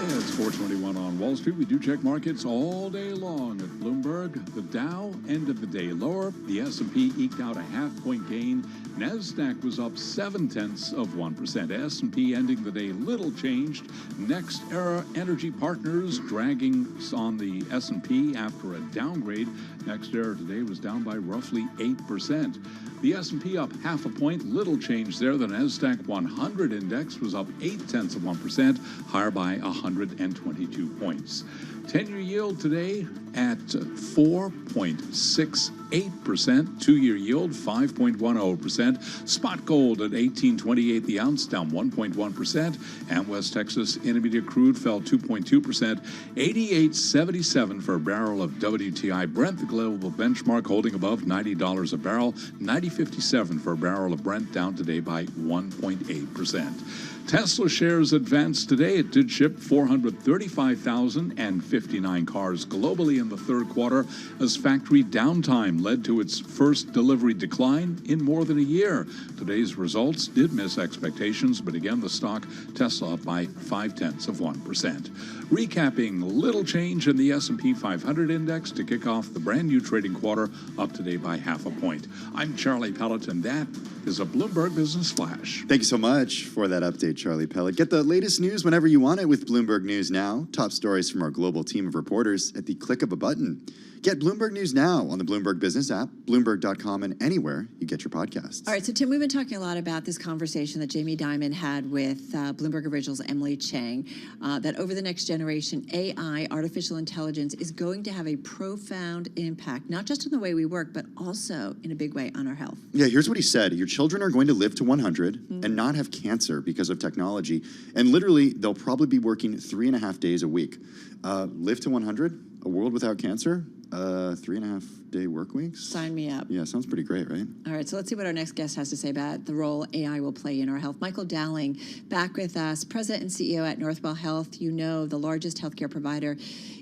It's 4:21 on Wall Street. We do check markets all day long at Bloomberg. The Dow ended the day lower. The S&P eked out a half-point gain. NASDAQ was up 0.7%. S&P ending the day little changed. Next Era Energy Partners dragging on the S&P after a downgrade. Next Era today was down by roughly 8%. The S&P up 0.5 point, little change there. The NASDAQ 100 index was up 0.8%, higher by 122 points. 10-year yield today at 4.68%. 2-year yield 5.10%. Spot gold at $18.28 the ounce, down 1.1%. And West Texas Intermediate crude fell 2.2%. $88.77 for a barrel of WTI Brent. The global benchmark holding above $90 a barrel. $90.57 for a barrel of Brent, down today by 1.8%. Tesla shares advanced today. It did ship 435,059 cars globally in the third quarter as factory downtime led to its first delivery decline in more than a year. Today's results did miss expectations, but again, the stock Tesla up by 0.5%. Recapping, little change in the S&P 500 index to kick off the brand new trading quarter, up today by 0.5 point. I'm Charlie Pellet, and that is a Bloomberg Business Flash. Thank you so much for that update, Charlie Pellet. Get the latest news whenever you want it with Bloomberg News Now. Top stories from our global team of reporters at the click of a button. Get Bloomberg News Now on the Bloomberg Business app, Bloomberg.com, and anywhere you get your podcasts. All right, so Tim, we've been talking a lot about this conversation that Jamie Dimon had with Bloomberg Originals' Emily Chang, that over the next generation, AI, artificial intelligence, is going to have a profound impact, not just on the way we work, but also in a big way on our health. Yeah, here's what he said. Your children are going to live to 100 and not have cancer because of technology. And literally, they'll probably be working 3.5 days a week. Live to 100? A world without cancer? 3.5-day work weeks? Sign me up. Yeah, sounds pretty great, right? All right, so let's see what our next guest has to say about the role AI will play in our health. Michael Dowling, back with us, President and CEO at Northwell Health. You know, the largest healthcare provider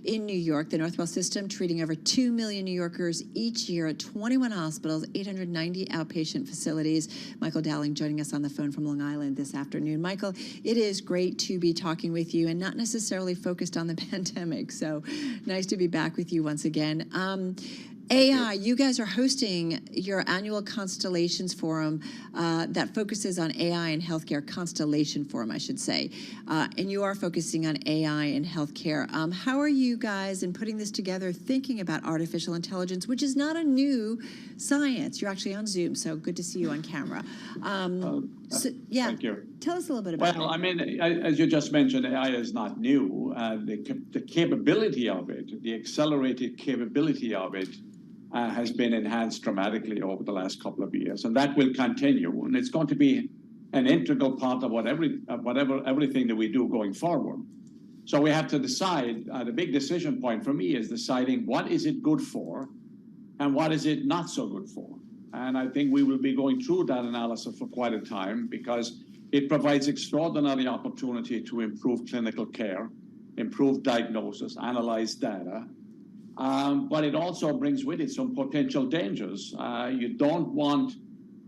in New York. The Northwell system treating over 2 million New Yorkers each year at 21 hospitals, 890 outpatient facilities. Michael Dowling joining us on the phone from Long Island this afternoon. Michael, it is great to be talking with you and not necessarily focused on the pandemic. So nice to be back with you once again. AI, you guys are hosting your annual Constellations Forum that focuses on AI and healthcare, Constellation Forum, I should say. And you are focusing on AI and healthcare. How are you guys, in putting this together, thinking about artificial intelligence, which is not a new science? You're actually on Zoom, so good to see you on camera. Thank you. Tell us a little bit about it. Well, I mean, as you just mentioned, AI is not new. The capability of it, the accelerated capability of it, has been enhanced dramatically over the last couple of years, and that will continue. And it's going to be an integral part of everything that we do going forward. So we have to decide. The big decision point for me is deciding what is it good for, and what is it not so good for. And I think we will be going through that analysis for quite a time because it provides extraordinary opportunity to improve clinical care, improve diagnosis, analyze data. But it also brings with it some potential dangers. You don't want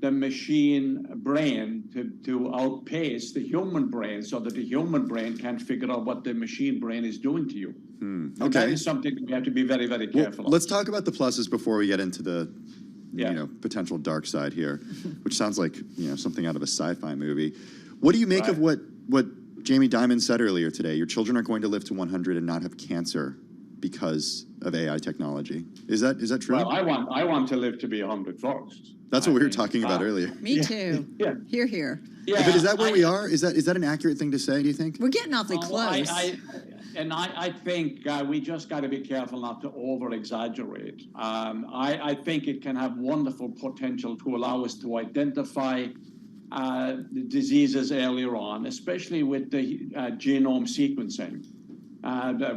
the machine brain to outpace the human brain so that the human brain can't figure out what the machine brain is doing to you. Okay. And that is something we have to be very, very careful of. Let's talk about the pluses before we get into the potential dark side here, which sounds like something out of a sci-fi movie. What do you make of what Jamie Dimon said earlier today? Your children are going to live to 100 and not have cancer because of AI technology. Is that true? Well, I want to live to be 100 first. That's what we were talking about earlier. Me too. Yeah. Hear, hear. Yeah, but is that where we are? Is that an accurate thing to say, do you think? We're getting awfully close. I think we just got to be careful not to over-exaggerate. I think it can have wonderful potential to allow us to identify the diseases earlier on, especially with the genome sequencing.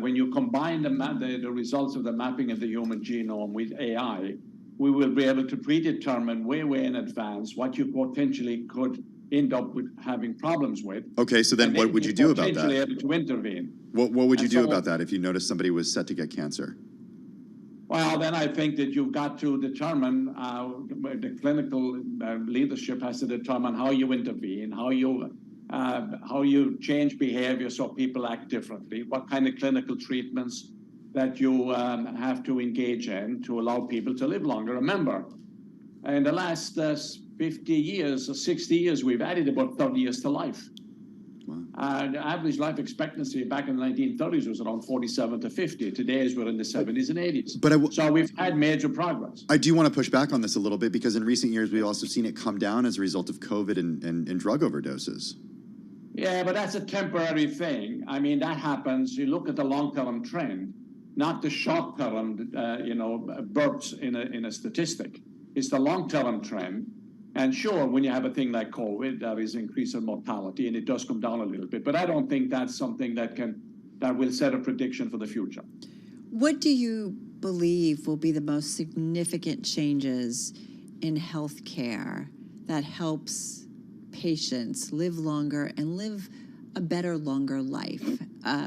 When you combine the results of the mapping of the human genome with AI, we will be able to predetermine way in advance what you potentially could end up with having problems with. Okay, so then what would you do about Potentially that? able to intervene. What would you And do so- about that if you noticed somebody was set to get cancer? Well, then I think that you've got to determine, the clinical leadership has to determine how you intervene, how you change behavior so people act differently, what kind of clinical treatments that you have to engage in to allow people to live longer. Remember, in the last 50 years or 60 years, we've added about 30 years to life. The average life expectancy back in the 1930s was around 47 to 50. Today, we're in the 70s and 80s. So we've had major progress. I do want to push back on this a little bit because in recent years, we've also seen it come down as a result of COVID and drug overdoses. Yeah, but that's a temporary thing. I mean, that happens. You look at the long-term trend, not the short-term, bursts in a statistic. It's the long-term trend. And sure, when you have a thing like COVID, there is increase in mortality, and it does come down a little bit. But I don't think that's something that will set a prediction for the future. What do you believe will be the most significant changes in healthcare that helps patients live longer and live a better, longer life?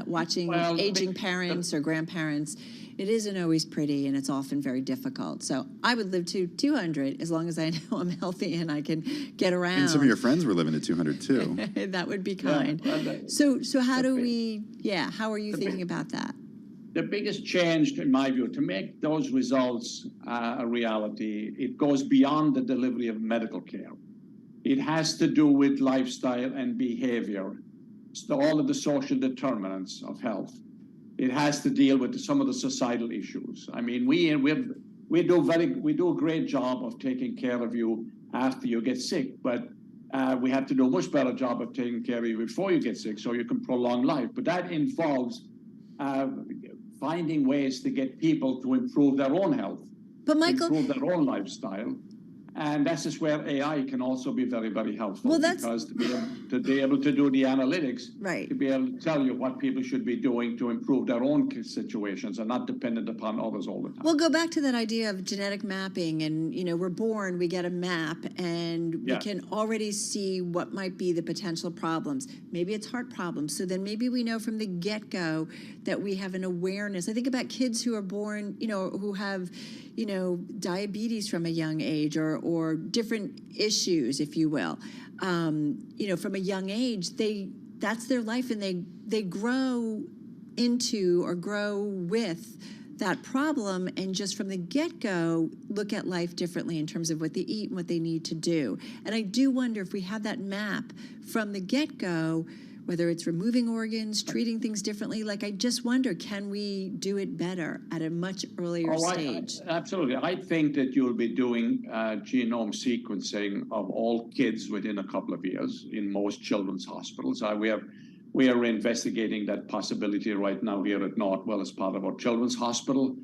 Watching aging parents or grandparents, it isn't always pretty, and it's often very difficult. So I would live to 200 as long as I know I'm healthy and I can get around. And some of your friends were living to 200 too. That would be kind. So how do we, how are you thinking about that? The biggest change, in my view, to make those results a reality, it goes beyond the delivery of medical care. It has to do with lifestyle and behavior, so all of the social determinants of health. It has to deal with some of the societal issues. I mean, we do a great job of taking care of you after you get sick, but we have to do a much better job of taking care of you before you get sick so you can prolong life. But that involves finding ways to get people to improve their own health, but Michael, improve their own lifestyle. And that's just where AI can also be very, very helpful. Because to be able to do the analytics, to be able to tell you what people should be doing to improve their own situations and not dependent upon others all the time. We'll go back to that idea of genetic mapping, and we're born, we get a map, and we can already see what might be the potential problems. Maybe it's heart problems, so then maybe we know from the get-go that we have an awareness. I think about kids who are born, who have diabetes from a young age or different issues, if you will. From a young age, that's their life, and they grow into or grow with that problem, and just from the get-go look at life differently in terms of what they eat and what they need to do. And I do wonder if we have that map from the get-go, whether it's removing organs, treating things differently, I just wonder, can we do it better at a much earlier stage? Absolutely. I think that you'll be doing genome sequencing of all kids within a couple of years in most children's hospitals. We are investigating that possibility right now here at Northwell as part of our children's hospital.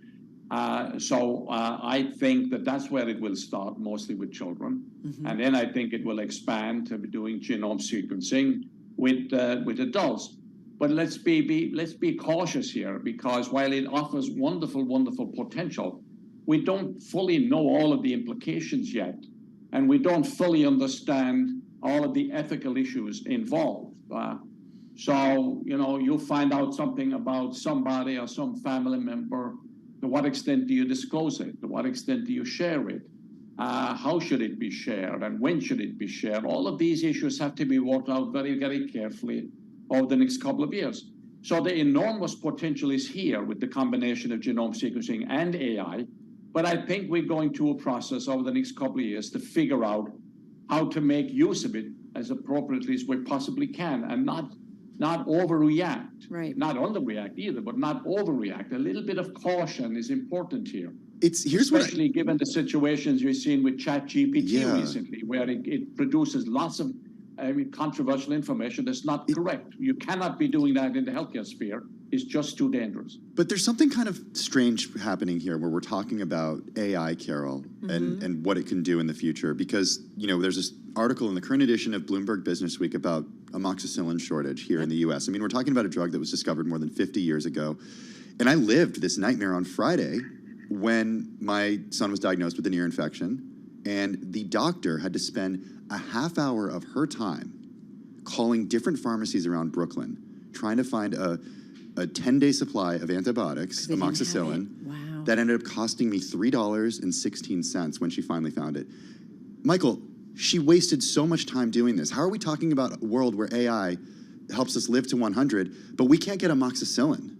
So I think that that's where it will start, mostly with children. And then I think it will expand to be doing genome sequencing with adults. But let's be cautious here, because while it offers wonderful, wonderful potential, we don't fully know all of the implications yet, and we don't fully understand all of the ethical issues involved. So you'll find out something about somebody or some family member. To what extent do you disclose it? To what extent do you share it? How should it be shared, and when should it be shared? All of these issues have to be worked out very, very carefully over the next couple of years. So the enormous potential is here with the combination of genome sequencing and AI. But I think we're going through a process over the next couple of years to figure out how to make use of it as appropriately as we possibly can, and not overreact, not underreact either, but not overreact. A little bit of caution is important here. Especially given the situations you've seen with ChatGPT recently, where it produces lots of controversial information that's not correct. You cannot be doing that in the healthcare sphere. It's just too dangerous. But there's something kind of strange happening here where we're talking about AI, Carol, and what it can do in the future. Because, there's this article in the current edition of Bloomberg Business Week about amoxicillin shortage here in the U.S. I mean, we're talking about a drug that was discovered more than 50 years ago. And I lived this nightmare on Friday when my son was diagnosed with an ear infection. And the doctor had to spend a half hour of her time calling different pharmacies around Brooklyn, trying to find a 10-day supply of antibiotics, amoxicillin, that ended up costing me $3.16 when she finally found it. Michael, she wasted so much time doing this. How are we talking about a world where AI helps us live to 100, but we can't get amoxicillin?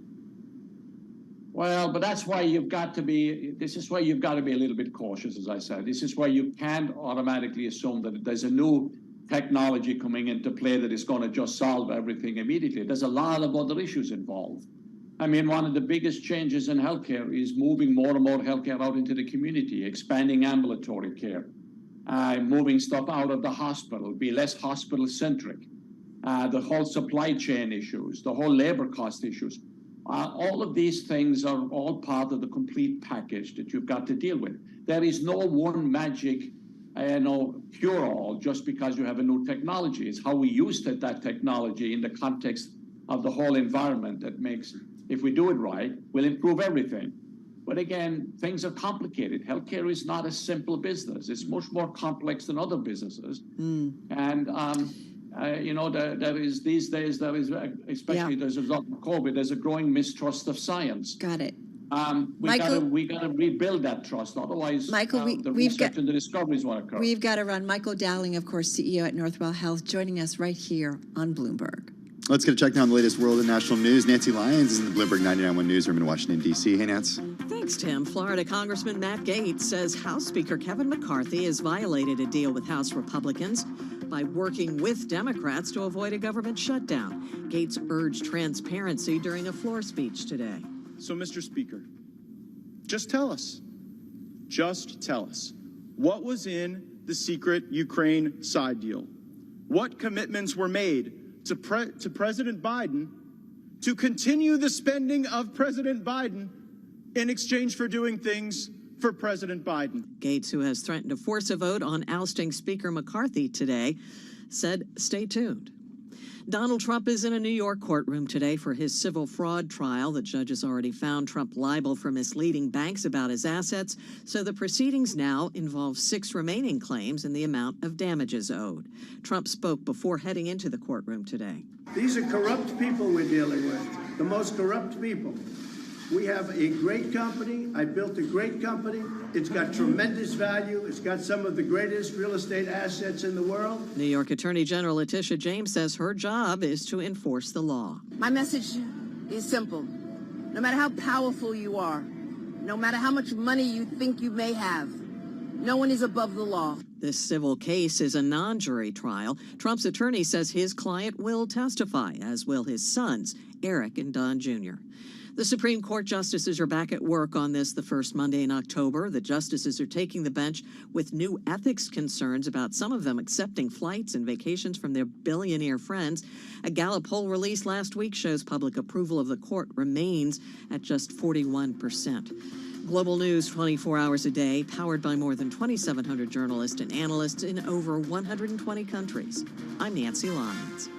Well, but that's why you've got to be, this is why you've got to be a little bit cautious, as I said. This is why you can't automatically assume that there's a new technology coming into play that is going to just solve everything immediately. There's a lot of other issues involved. I mean, one of the biggest changes in healthcare is moving more and more healthcare out into the community, expanding ambulatory care, moving stuff out of the hospital, be less hospital-centric, the whole supply chain issues, the whole labor cost issues. All of these things are all part of the complete package that you've got to deal with. There is no one magic cure-all just because you have a new technology. It's how we use that technology in the context of the whole environment that makes, if we do it right, will improve everything. But again, things are complicated. Healthcare is not a simple business. It's much more complex than other businesses. And there is these days, there is, especially as a result of COVID, there's a growing mistrust of science. Got it. We got to rebuild that trust. Otherwise, Michael, the research and the discoveries won't occur. We've got to run. Michael Dowling, of course, CEO at Northwell Health, joining us right here on Bloomberg. Let's get a check down on the latest world and national news. Nancy Lyons is in the Bloomberg 99.1 newsroom in Washington, D.C. Hey, Nance. Thanks, Tim. Florida Congressman Matt Gaetz says House Speaker Kevin McCarthy has violated a deal with House Republicans by working with Democrats to avoid a government shutdown. Gaetz urged transparency during a floor speech today. So, Mr. Speaker, just tell us, what was in the secret Ukraine side deal? What commitments were made to President Biden to continue the spending of President Biden in exchange for doing things for President Biden? Gaetz, who has threatened to force a vote on ousting Speaker McCarthy today, said, stay tuned. Donald Trump is in a New York courtroom today for his civil fraud trial. The judges already found Trump liable for misleading banks about his assets, so the proceedings now involve 6 remaining claims and the amount of damages owed. Trump spoke before heading into the courtroom today. These are corrupt people we're dealing with, the most corrupt people. We have a great company. I built a great company. It's got tremendous value. It's got some of the greatest real estate assets in the world. New York Attorney General Letitia James says her job is to enforce the law. My message is simple. No matter how powerful you are, no matter how much money you think you may have, no one is above the law. This civil case is a non-jury trial. Trump's attorney says his client will testify, as will his sons, Eric and Don Jr. The Supreme Court justices are back at work on this the first Monday in October. The justices are taking the bench with new ethics concerns about some of them accepting flights and vacations from their billionaire friends. A Gallup poll released last week shows public approval of the court remains at just 41%. Global news 24 hours a day, powered by more than 2,700 journalists and analysts in over 120 countries. I'm Nancy Lyons.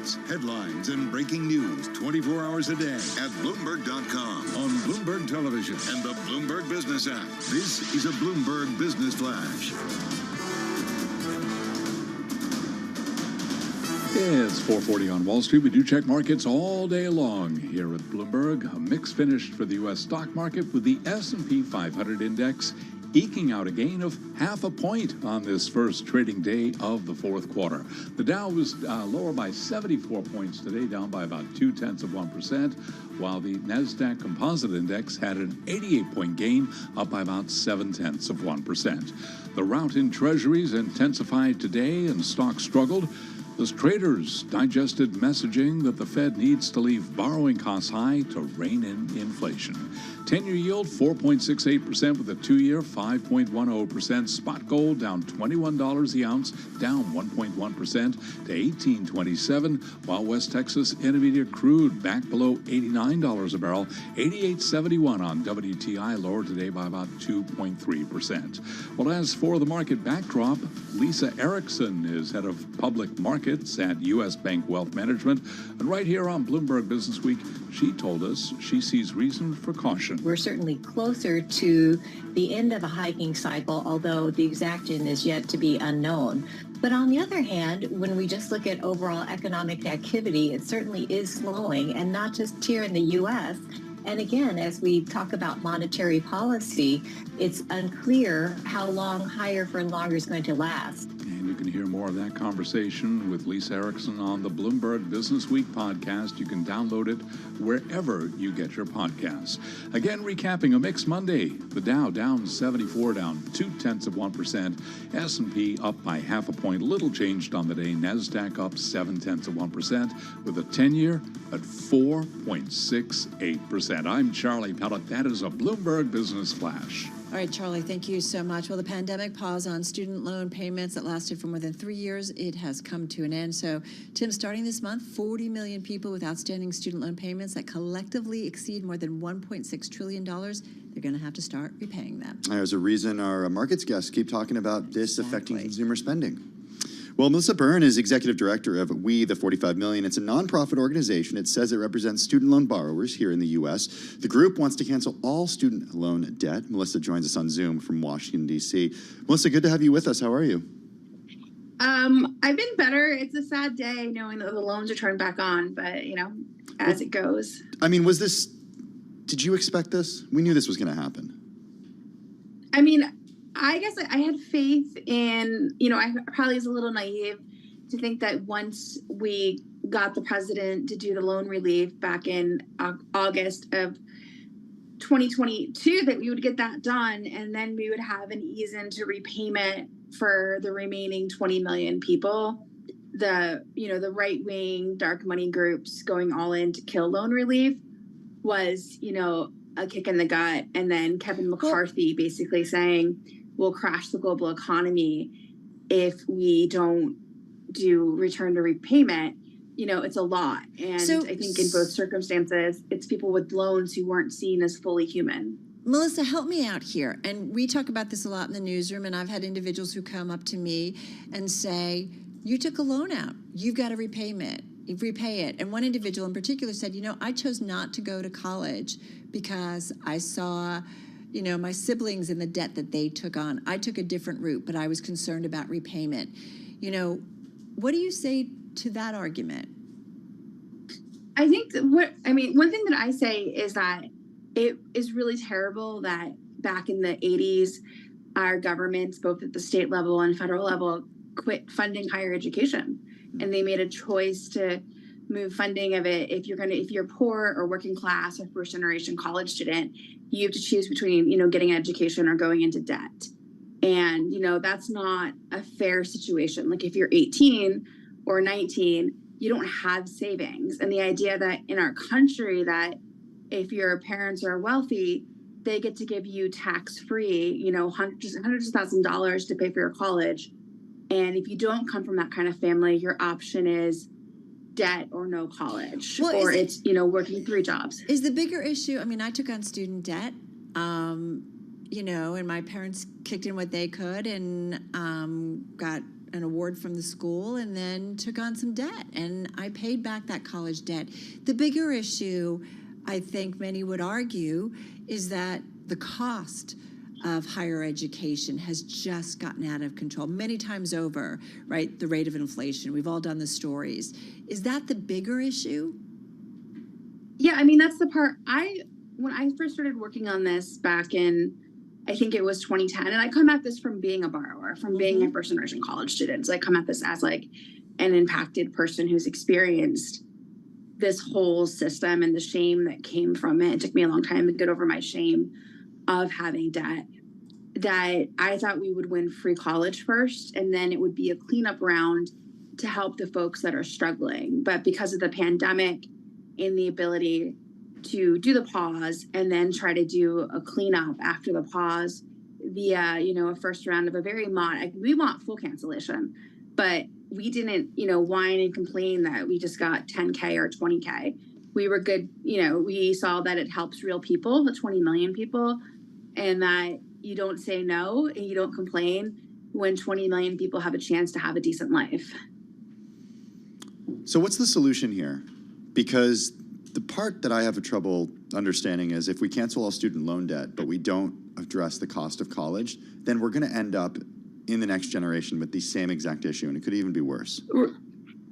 markets, headlines, and breaking news 24 hours a day at Bloomberg.com, on Bloomberg Television, and the Bloomberg Business app. This is a Bloomberg Business Flash. It's 4:40 on Wall Street. We do check markets all day long here at Bloomberg. A mixed finish for the U.S. stock market, with the S&P 500 index eking out a gain of 0.5 point on this first trading day of the fourth quarter. The Dow was lower by 74 points today, down by about 0.2%, while the NASDAQ Composite Index had an 88-point gain, up by about 0.7%. The rout in treasuries intensified today, and stocks struggled as traders digested messaging that the Fed needs to leave borrowing costs high to rein in inflation. 10-year yield 4.68%, with a 2-year 5.10%. Spot gold down $21 the ounce, down 1.1% to $18.27, while West Texas Intermediate crude back below $89 a barrel, $88.71 on WTI, lower today by about 2.3%. Well, as for the market backdrop, Lisa Erickson is head of public markets at U.S. Bank Wealth Management, and right here on Bloomberg Business Week, she told us she sees reason for caution. We're certainly closer to the end of a hiking cycle, although the exact end is yet to be unknown. But on the other hand, when we just look at overall economic activity, it certainly is slowing, and not just here in the U.S. And again, as we talk about monetary policy, it's unclear how long higher for longer is going to last. And you can hear more of that conversation with Lisa Erickson on the Bloomberg Business Week podcast. You can download it wherever you get your podcasts. Again, recapping a mixed Monday. The Dow down 74, down 0.2%. S&P up by 0.5 point, little changed on the day. NASDAQ up 0.7%, with a 10-year at 4.68%. I'm Charlie Pellet. That is a Bloomberg Business Flash. All right, Charlie, thank you so much. Well, the pandemic pause on student loan payments that lasted for more than 3 years, it has come to an end. So, Tim, starting this month, 40 million people with outstanding student loan payments that collectively exceed more than $1.6 trillion, they're going to have to start repaying them. There's a reason our markets guests keep talking about this affecting consumer spending. Well, Melissa Byrne is executive director of We the 45 Million. It's a nonprofit organization. It says it represents student loan borrowers here in the U.S. The group wants to cancel all student loan debt. Melissa joins us on Zoom from Washington, D.C. Melissa, good to have you with us. How are you? I've been better. It's a sad day knowing that the loans are turned back on, but, as it goes. I mean, did you expect this? We knew this was going to happen. I mean, I guess I had faith in, I probably was a little naive to think that once we got the president to do the loan relief back in August of 2022, that we would get that done, and then we would have an ease into repayment for the remaining 20 million people. The right-wing dark money groups going all in to kill loan relief was, a kick in the gut. And then Kevin McCarthy basically saying, we'll crash the global economy if we don't do return to repayment. It's a lot. And I think in both circumstances, it's people with loans who weren't seen as fully human. Melissa, help me out here. And we talk about this a lot in the newsroom, and I've had individuals who come up to me and say, you took a loan out. You've got to repay it. And one individual in particular said, I chose not to go to college because I saw my siblings and the debt that they took on. I took a different route, but I was concerned about repayment. What do you say to that argument? I think one thing that I say is that it is really terrible that back in the 80s, our governments, both at the state level and federal level, quit funding higher education. And they made a choice to move funding of it. If you're poor or working class or first generation college student, you have to choose between, getting an education or going into debt. And, that's not a fair situation. Like if you're 18 or 19, you don't have savings. And the idea that in our country that if your parents are wealthy, they get to give you tax-free, hundreds of $1,000s to pay for your college. And if you don't come from that kind of family, your option is debt or no college, or it's, working 3 jobs. Is the bigger issue, I took on student debt, and my parents kicked in what they could and got an award from the school and then took on some debt. And I paid back that college debt. The bigger issue, I think many would argue, is that the cost of higher education has just gotten out of control many times over, right? The rate of inflation. We've all done the stories. Is that the bigger issue? Yeah, I mean, that's the part when I first started working on this back in, I think it was 2010, and I come at this from being a borrower, from being a first generation college student. So I come at this as like an impacted person who's experienced this whole system and the shame that came from it. It took me a long time to get over my shame of having debt, that I thought we would win free college first, and then it would be a cleanup round to help the folks that are struggling. But because of the pandemic and the ability to do the pause and then try to do a cleanup after the pause via, a first round of a very we want full cancellation, but we didn't, whine and complain that we just got 10K or 20K. We were good. We saw that it helps real people, the 20 million people, and that you don't say no and you don't complain when 20 million people have a chance to have a decent life. So what's the solution here? Because the part that I have trouble understanding is if we cancel all student loan debt, but we don't address the cost of college, then we're going to end up in the next generation with the same exact issue, and it could even be worse.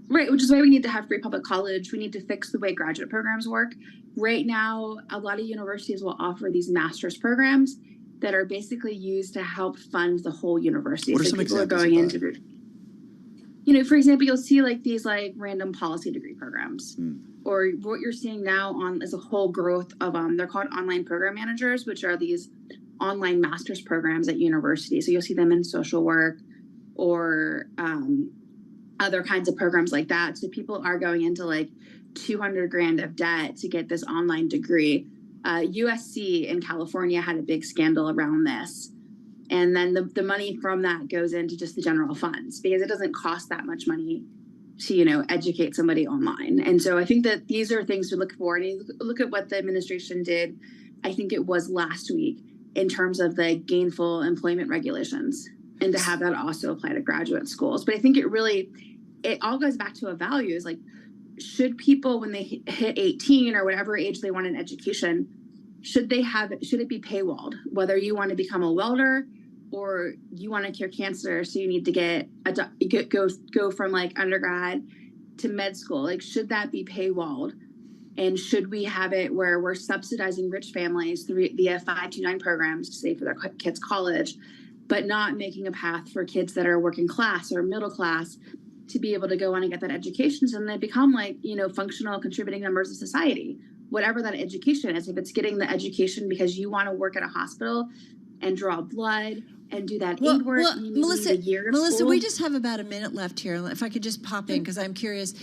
Right, which is why we need to have free public college. We need to fix the way graduate programs work. Right now, a lot of universities will offer these master's programs that are basically used to help fund the whole university. What are some examples going of that? For example, you'll see like these like random policy degree programs. Or what you're seeing now is a whole growth of, they're called online program managers, which are these online master's programs at universities. So you'll see them in social work or other kinds of programs like that. So people are going into like $200,000 of debt to get this online degree. USC in California had a big scandal around this. And then the money from that goes into just the general funds because it doesn't cost that much money to, educate somebody online. And so I think that these are things to look for. And you look at what the administration did, I think it was last week, in terms of the gainful employment regulations, and to have that also apply to graduate schools. But I think it all goes back to a value. Is like, should people, when they hit 18 or whatever age they want an education, should it be paywalled? Whether you want to become a welder or you want to cure cancer, so you need to go from like undergrad to med school. Like, should that be paywalled? And should we have it where we're subsidizing rich families via 529 programs to save for their kids' college, but not making a path for kids that are working class or middle class to be able to go on and get that education, so then they become like, functional contributing members of society, whatever that education is. If it's getting the education because you want to work at a hospital and draw blood and do that aid work. Melissa, we just have about a minute left here. If I could just pop in, because I'm curious.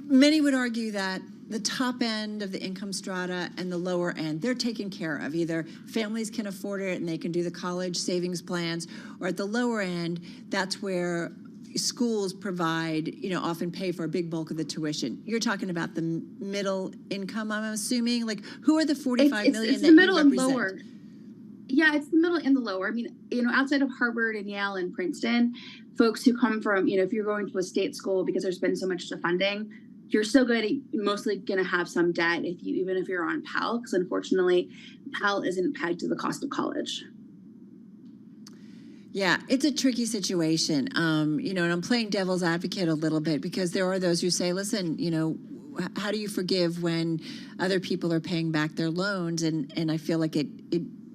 Many would argue that the top end of the income strata and the lower end, they're taken care of. Either families can afford it and they can do the college savings plans, or at the lower end, that's where schools provide, often pay for a big bulk of the tuition. You're talking about the middle income, I'm assuming? Like, who are the 45 million it's that the middle you and represent? lower. Yeah, it's the middle and the lower. I mean, outside of Harvard and Yale and Princeton, folks who come from, if you're going to a state school because there's been so much funding, you're still mostly going to have some debt even if you're on Pell, because unfortunately, Pell isn't pegged to the cost of college. Yeah, it's a tricky situation, and I'm playing devil's advocate a little bit because there are those who say, listen, how do you forgive when other people are paying back their loans? And I feel like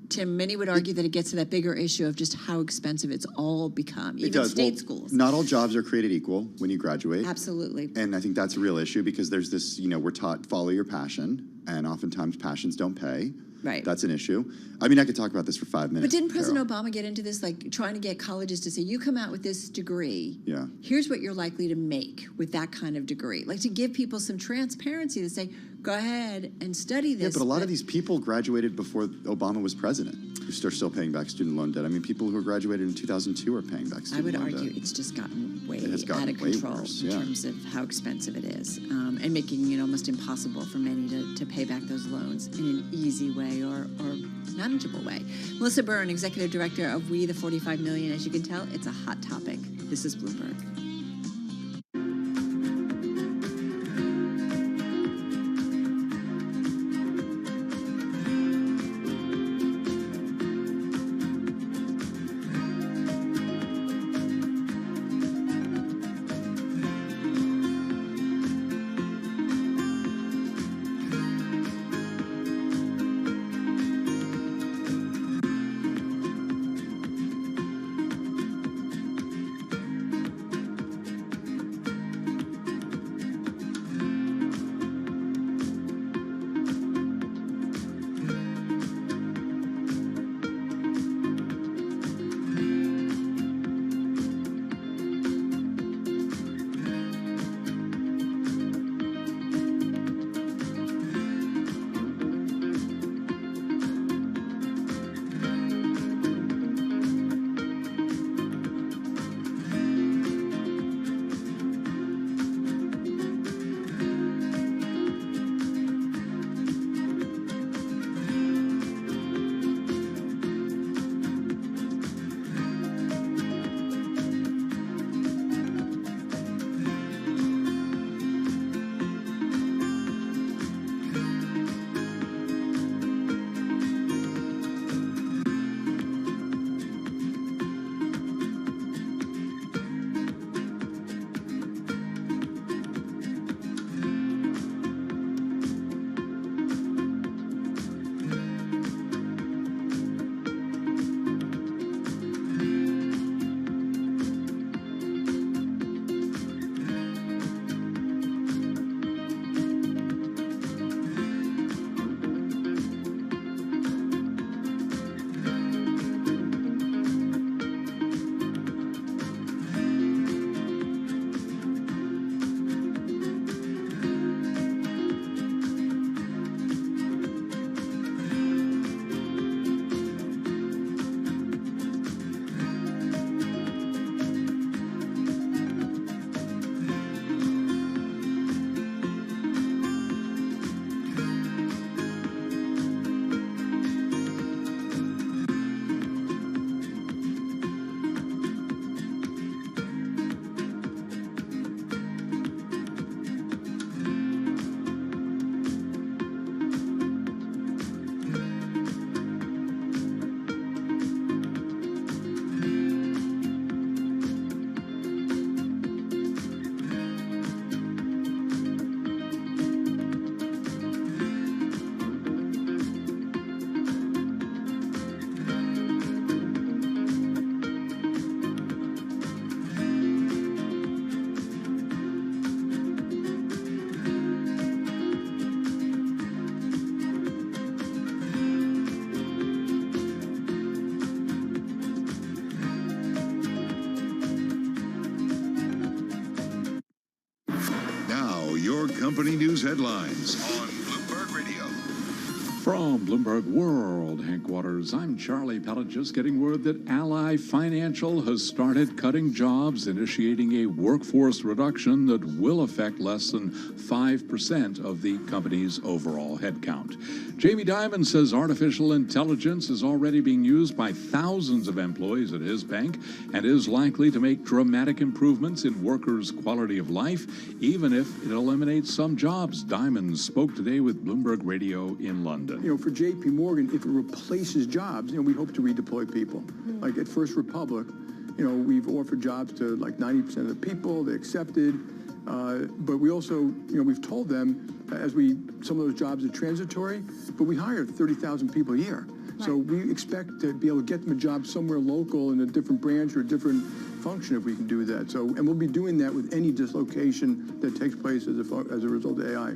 Tim, many would argue that it gets to that bigger issue of just how expensive it's all become, even state schools. Not all jobs are created equal when you graduate. Absolutely. And I think that's a real issue because there's this, we're taught follow your passion, and oftentimes passions don't pay. Right. That's an issue. I mean, I could talk about this for 5 minutes. But didn't President Obama get into this, like trying to get colleges to say, you come out with this degree, here's what you're likely to make with that kind of degree. Like to give people some transparency to say, go ahead and study this. Yeah, but a lot of these people graduated before Obama was president who are still paying back student loan debt. I mean, people who graduated in 2002 are paying back student loan debt. I would argue it's just gotten way out of control in terms of how expensive it is, and making it almost impossible for many to pay back those loans in an easy way or manageable way. Melissa Byrne, Executive Director of We the 45 Million. As you can tell, it's a hot topic. This is Bloomberg. Your company news headlines on Bloomberg Radio. From Bloomberg World headquarters, I'm Charlie Pellet, just getting word that Ally Financial has started cutting jobs, initiating a workforce reduction that will affect less than 5% of the company's overall headcount. Jamie Dimon says artificial intelligence is already being used by thousands of employees at his bank and is likely to make dramatic improvements in workers' quality of life, even if it eliminates some jobs. Dimon spoke today with Bloomberg Radio in London. You know, for J.P. Morgan, if it replaces jobs, you know, we hope to redeploy people. Like at First Republic, you know, we've offered jobs to like 90% of the people. They accepted. But we also, you know, we've told them some of those jobs are transitory, but we hire 30,000 people a year. Right. So we expect to be able to get them a job somewhere local in a different branch or a different function if we can do that. So, and we'll be doing that with any dislocation that takes place as a result of AI.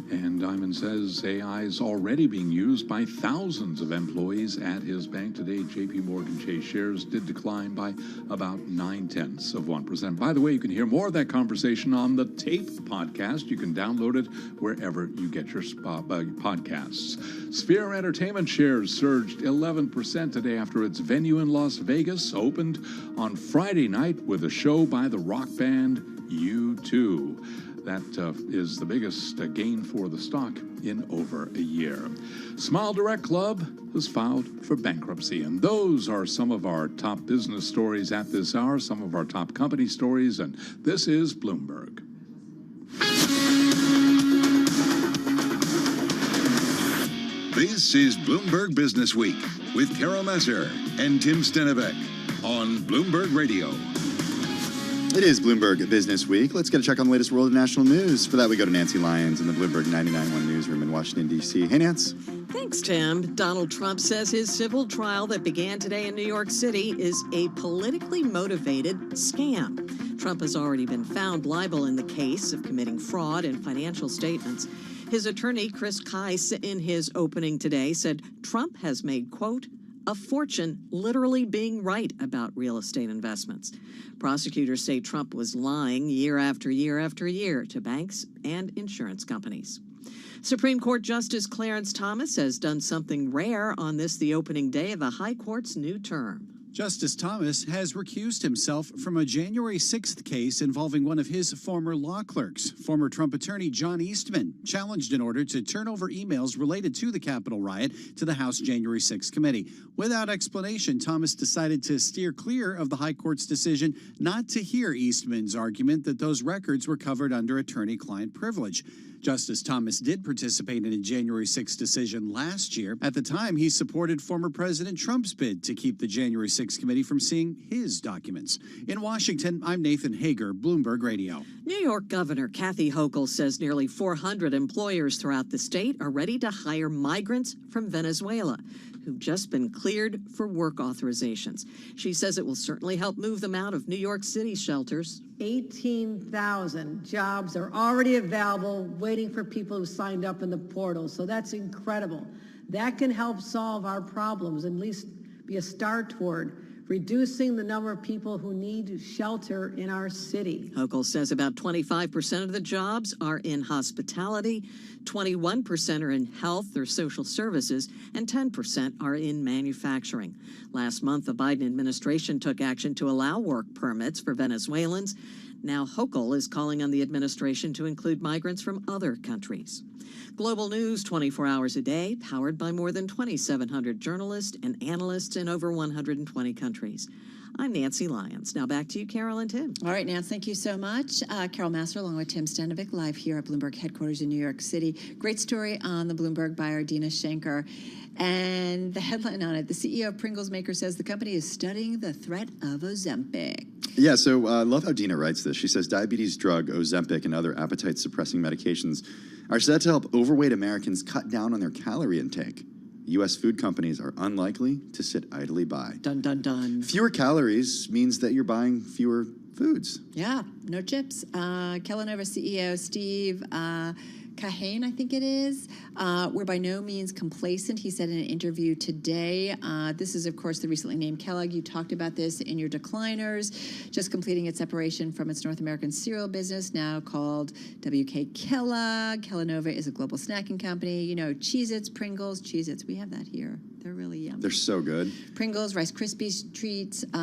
And Dimon says AI is already being used by thousands of employees at his bank. Today, J.P. Morgan Chase shares did decline by about 0.9%. By the way, you can hear more of that conversation on the Tape podcast. You can download it wherever you get your podcasts. Sphere Entertainment shares surged 11% today after its venue in Las Vegas opened on Friday night with a show by the rock band U2. That is the biggest gain for the stock in over a year. Smile Direct Club has filed for bankruptcy. And those are some of our top business stories at this hour, some of our top company stories. And this is Bloomberg. This is Bloomberg Business Week with Carol Messer and Tim Stenivek on Bloomberg Radio. It is Bloomberg Business Week. Let's get a check on the latest world of national news. For that, we go to Nancy Lyons in the Bloomberg 99.1 newsroom in Washington, D.C. Hey, Nance. Thanks, Tim. Donald Trump says his civil trial that began today in New York City is a politically motivated scam. Trump has already been found liable in the case of committing fraud in financial statements. His attorney, Chris Keiss, in his opening today said Trump has made, quote, a fortune literally being right about real estate investments. Prosecutors say Trump was lying year after year after year to banks and insurance companies. Supreme Court Justice Clarence Thomas has done something rare on this, the opening day of the High Court's new term. Justice Thomas has recused himself from a January 6th case involving one of his former law clerks. Former Trump attorney John Eastman challenged an order to turn over emails related to the Capitol riot to the House January 6th committee. Without explanation, Thomas decided to steer clear of the High Court's decision not to hear Eastman's argument that those records were covered under attorney-client privilege. Justice Thomas did participate in a January 6th decision last year. At the time, he supported former President Trump's bid to keep the January 6th committee from seeing his documents. In Washington, I'm Nathan Hager, Bloomberg Radio. New York Governor Kathy Hochul says nearly 400 employers throughout the state are ready to hire migrants from Venezuela who've just been cleared for work authorizations. She says it will certainly help move them out of New York City shelters. 18,000 jobs are already available, waiting for people who signed up in the portal. So that's incredible. That can help solve our problems, at least be a start toward reducing the number of people who need shelter in our city. Hochul says about 25% of the jobs are in hospitality, 21% are in health or social services, and 10% are in manufacturing. Last month, the Biden administration took action to allow work permits for Venezuelans. Now Hochul is calling on the administration to include migrants from other countries. Global news 24 hours a day, powered by more than 2,700 journalists and analysts in over 120 countries. I'm Nancy Lyons. Now back to you, Carol and Tim. All right, Nance, thank you so much. Carol Master along with Tim Stenivek live here at Bloomberg headquarters in New York City. Great story on the Bloomberg by Ardina Schenker. And the headline on it, the CEO of Pringles maker says the company is studying the threat of Ozempic. Yeah, so I love how Dina writes this. She says diabetes drug Ozempic and other appetite-suppressing medications are set to help overweight Americans cut down on their calorie intake. U.S. food companies are unlikely to sit idly by. Dun, dun, dun. Fewer calories means that you're buying fewer foods. Yeah, no chips. Kellanova CEO Steve Kahane, I think it is. We're by no means complacent, he said in an interview today. This is, of course, the recently named Kellogg. You talked about this in your decliners, just completing its separation from its North American cereal business, now called WK Kellogg. Kellanova is a global snacking company. You know, Cheez-Its, Pringles, Cheez-Its. We have that here. They're really yummy. They're so good. Pringles, Rice Krispies treats.